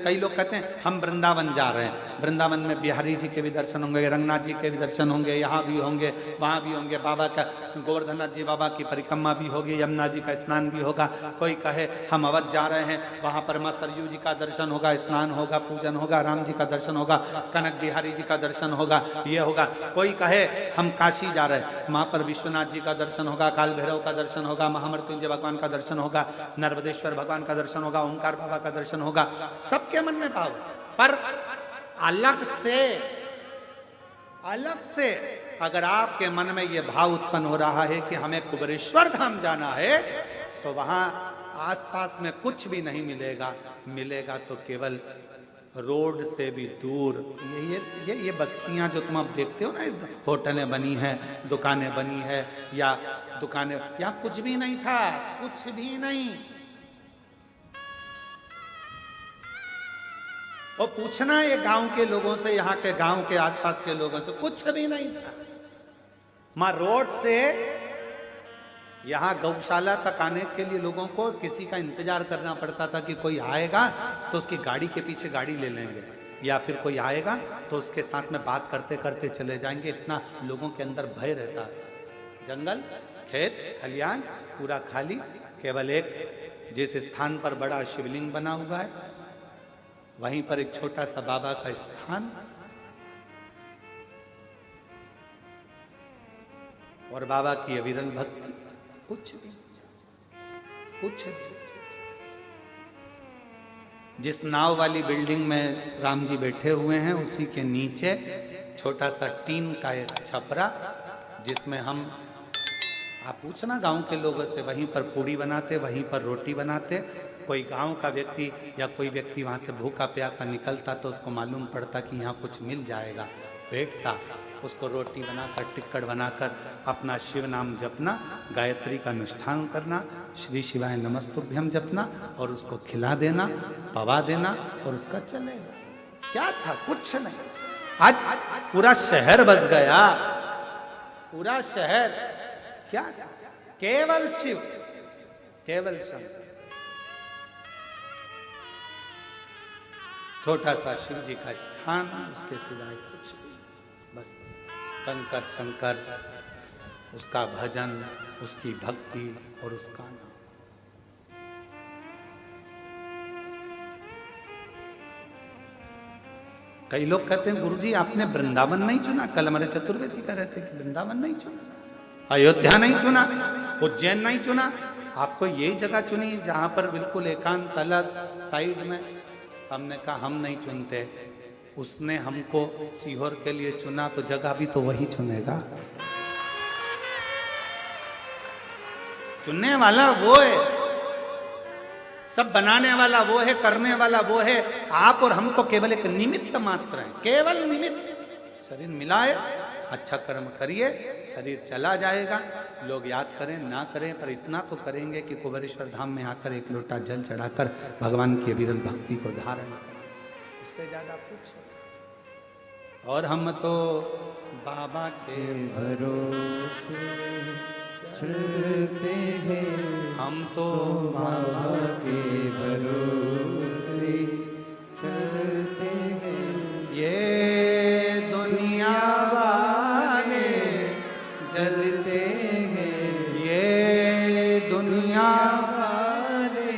कई लोग कहते हैं हम वृंदावन जा रहे हैं, वृंदावन में बिहारी जी के भी दर्शन होंगे, रंगनाथ जी के भी दर्शन होंगे, यहाँ भी होंगे, वहाँ भी होंगे, बाबा का गोवर्धननाथ जी बाबा की परिक्रमा भी होगी, यमुना जी का स्नान भी होगा। कोई कहे हम अवध जा रहे हैं, वहाँ पर माँ सरयू जी का दर्शन होगा, स्नान होगा, पूजन होगा, राम जी का दर्शन होगा, कनक बिहारी जी का दर्शन होगा, ये होगा। कोई कहे हम काशी जा रहे हैं, वहाँ पर विश्वनाथ जी का दर्शन होगा, काल भैरव का दर्शन होगा, महामृत्युंजय भगवान का दर्शन होगा, नर्मदेश्वर भगवान का दर्शन होगा, ओंकार बाबा का दर्शन होगा। सबके मन में भाव, पर अलग से अगर आपके मन में यह भाव उत्पन्न हो रहा है कि हमें कुबेरेश्वर धाम जाना है, तो वहां आसपास में कुछ भी नहीं मिलेगा, मिलेगा तो केवल रोड से भी दूर ये बस्तियां जो तुम आप देखते हो ना, होटलें बनी हैं, दुकानें बनी है, या दुकानें, यहां कुछ भी नहीं था, कुछ भी नहीं। और पूछना ये गांव के लोगों से, यहाँ के गांव के आसपास के लोगों से, कुछ भी नहीं था। मां रोड से यहाँ गौशाला तक आने के लिए लोगों को किसी का इंतजार करना पड़ता था कि कोई आएगा तो उसकी गाड़ी के पीछे गाड़ी ले लेंगे, या फिर कोई आएगा तो उसके साथ में बात करते करते चले जाएंगे। इतना लोगों के अंदर भय रहता। जंगल, खेत, खलियान पूरा खाली, केवल एक जिस स्थान पर बड़ा शिवलिंग बना हुआ है वहीं पर एक छोटा सा बाबा का स्थान, और बाबा की अविरल भक्ति, कुछ भी, कुछ भी। जिस नाव वाली बिल्डिंग में राम जी बैठे हुए हैं उसी के नीचे छोटा सा टीन का एक छपरा, जिसमें हम, आप पूछना गांव के लोगों से, वहीं पर पूड़ी बनाते, वहीं पर रोटी बनाते। कोई गांव का व्यक्ति या कोई व्यक्ति वहां से भूखा प्यासा निकलता तो उसको मालूम पड़ता कि यहाँ कुछ मिल जाएगा, बैठता, उसको रोटी बनाकर, टिक्कड़ बनाकर अपना शिव नाम जपना, गायत्री का अनुष्ठान करना, श्री शिवाय नमस्तुभ्यम जपना और उसको खिला देना, पवा देना और उसका चलेगा। क्या था? कुछ नहीं। आज पूरा शहर बस गया, पूरा शहर। क्या था? केवल शिव, केवल शिव। छोटा सा शिव जी का स्थान, उसके सिवाय कुछ नहीं, बस कंकर शंकर, उसका भजन, उसकी भक्ति और उसका नाम। कई लोग कहते हैं गुरुजी आपने वृंदावन नहीं चुना, कल हमारे चतुर्वेदी कह रहे थे कि वृंदावन नहीं चुना, अयोध्या नहीं चुना, उज्जैन नहीं चुना, आपको यही जगह चुनी जहां पर बिल्कुल एकांत अलग साइड में। हमने कहा हम नहीं चुनते, उसने हमको सीहोर के लिए चुना तो जगह भी तो वही चुनेगा। चुनने वाला वो है, सब बनाने वाला वो है, करने वाला वो है। आप और हम तो केवल एक निमित्त मात्र हैं, केवल निमित्त। शरीर मिलाए, अच्छा कर्म करिए, शरीर चला जाएगा। लोग याद करें ना करें, पर इतना तो करेंगे कि कुबेरेश्वर धाम में आकर एक लोटा जल चढ़ाकर भगवान की अविरल भक्ति को धारण करें, इससे ज्यादा कुछ। और हम तो बाबा के भरोसे चलते हैं, हम तो बाबा के भरोसे चलते हैं। ये दुनिया वाले जलते हैं, ये दुनिया वाले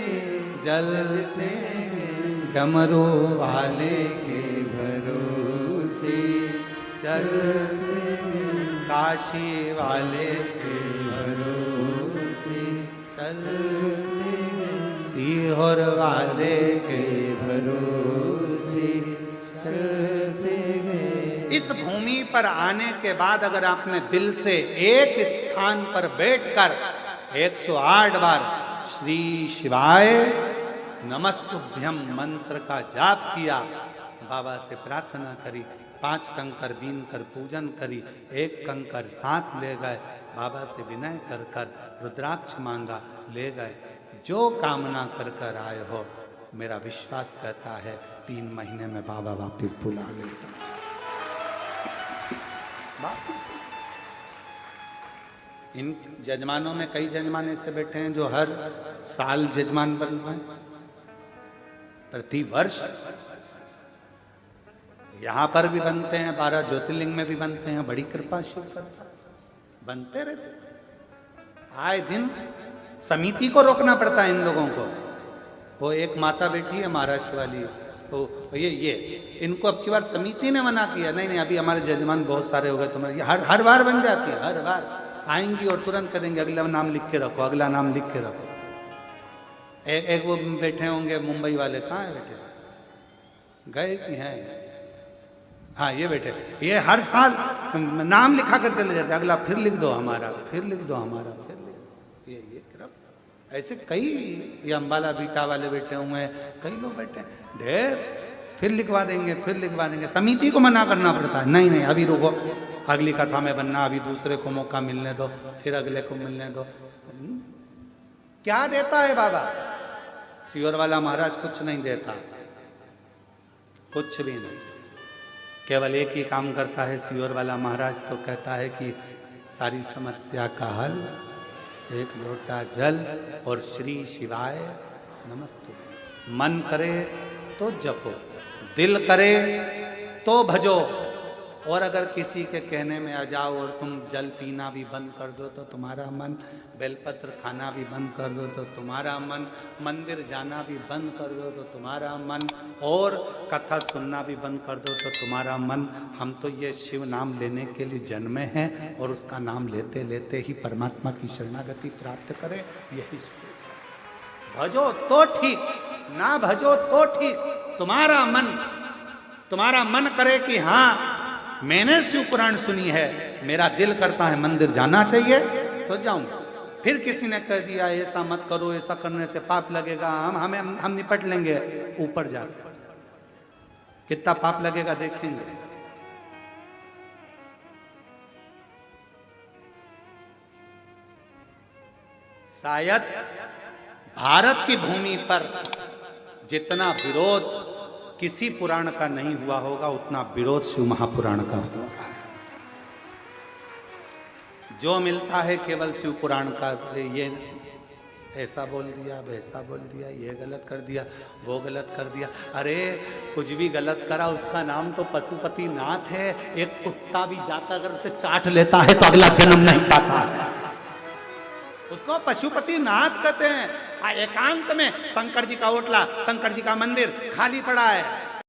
जलते हैं, डमरू वाले के भरोसे चलते हैं, काशी वाले के भरोसे चलते हैं, सीहोर वाले के भरोसे चलते हैं। इस भूमि पर आने के बाद अगर आपने दिल से एक स्थान पर बैठकर 108 बार श्री शिवाय नमस्तुभ्यम मंत्र का जाप किया, बाबा से प्रार्थना करी, 5 कंकर बीन कर पूजन करी, 1 कंकर साथ ले गए, बाबा से विनय कर कर रुद्राक्ष मांगा, ले गए, जो कामना कर कर आए हो मेरा विश्वास कहता है 3 महीने में बाबा वापिस बुला लेगा। इन जजमानों में कई जजमान ऐसे बैठे हैं जो हर साल जजमान बन रहे हैं, प्रति वर्ष यहां पर भी बनते हैं, 12 ज्योतिर्लिंग में भी बनते हैं। बड़ी कृपा शिव करता है, बनते रहते। आए दिन समिति को रोकना पड़ता है इन लोगों को। वो एक माता बैठी है महाराष्ट्र वाली, तो ये इनको अब की बार समिति ने मना किया, नहीं नहीं अभी हमारे जजमान बहुत सारे हो गए, तुम्हारे हर बार बन जाती है, हर बार आएंगी और तुरंत करेंगे अगला नाम लिख के रखो, अगला नाम लिख के रखो। एक वो बैठे होंगे मुंबई वाले, कहाँ है बैठे, गए कि हैं? हाँ ये बैठे, ये हर साल नाम लिखा कर चले जाते, अगला फिर लिख दो हमारा, फिर लिख दो हमारा, फिर लिख। ये ऐसे कई, ये अम्बाला बीटा वाले बैठे हुए हैं, कई लोग बैठे हैं, ढेर, फिर लिखवा देंगे, फिर लिखवा देंगे। समिति को मना करना पड़ता है, नहीं नहीं अभी रुको, अगली कथा में बनना, अभी दूसरे को मौका मिलने दो, फिर अगले को मिलने दो। क्या देता है बाबा? सियोर वाला महाराज कुछ नहीं देता, कुछ भी नहीं, केवल एक ही काम करता है सियोर वाला महाराज, तो कहता है कि सारी समस्या का हल, एक लोटा जल और श्री शिवाय नमस्तु। मन करे तो जपो, दिल करे तो भजो, और अगर किसी के कहने में आ जाओ और तुम जल पीना भी बंद कर दो तो तुम्हारा मन, बेलपत्र खाना भी बंद कर दो तो तुम्हारा मन, मंदिर जाना भी बंद कर दो तो तुम्हारा मन, और कथा सुनना भी बंद कर दो तो तुम्हारा मन, हम तो ये शिव नाम लेने के लिए जन्मे हैं और उसका नाम लेते लेते ही परमात्मा की शरणागति प्राप्त करें, यही भजो तो ठीक, ना भजो तो ठीक। तुम्हारा मन करे कि हाँ मैंने शिव पुराण सुनी है, मेरा दिल करता है मंदिर जाना चाहिए तो जाऊंगा। फिर किसी ने कह दिया ऐसा मत करो, ऐसा करने से पाप लगेगा, हम निपट लेंगे, ऊपर जाकर कितना पाप लगेगा देखेंगे। शायद भारत की भूमि पर जितना विरोध किसी पुराण का नहीं हुआ होगा, उतना विरोध शिव महापुराण का हुआ है। जो मिलता है केवल शिव पुराण का, ये ऐसा बोल दिया, वैसा बोल दिया, ये गलत कर दिया, वो गलत कर दिया। अरे कुछ भी गलत करा, उसका नाम तो पशुपति नाथ है। एक कुत्ता भी जाकर अगर उसे चाट लेता है तो अगला जन्म नहीं पाता है, उसको पशुपति नाथ कहते हैं। एकांत में शंकर जी का ओटला, शंकर जी का मंदिर खाली पड़ा है,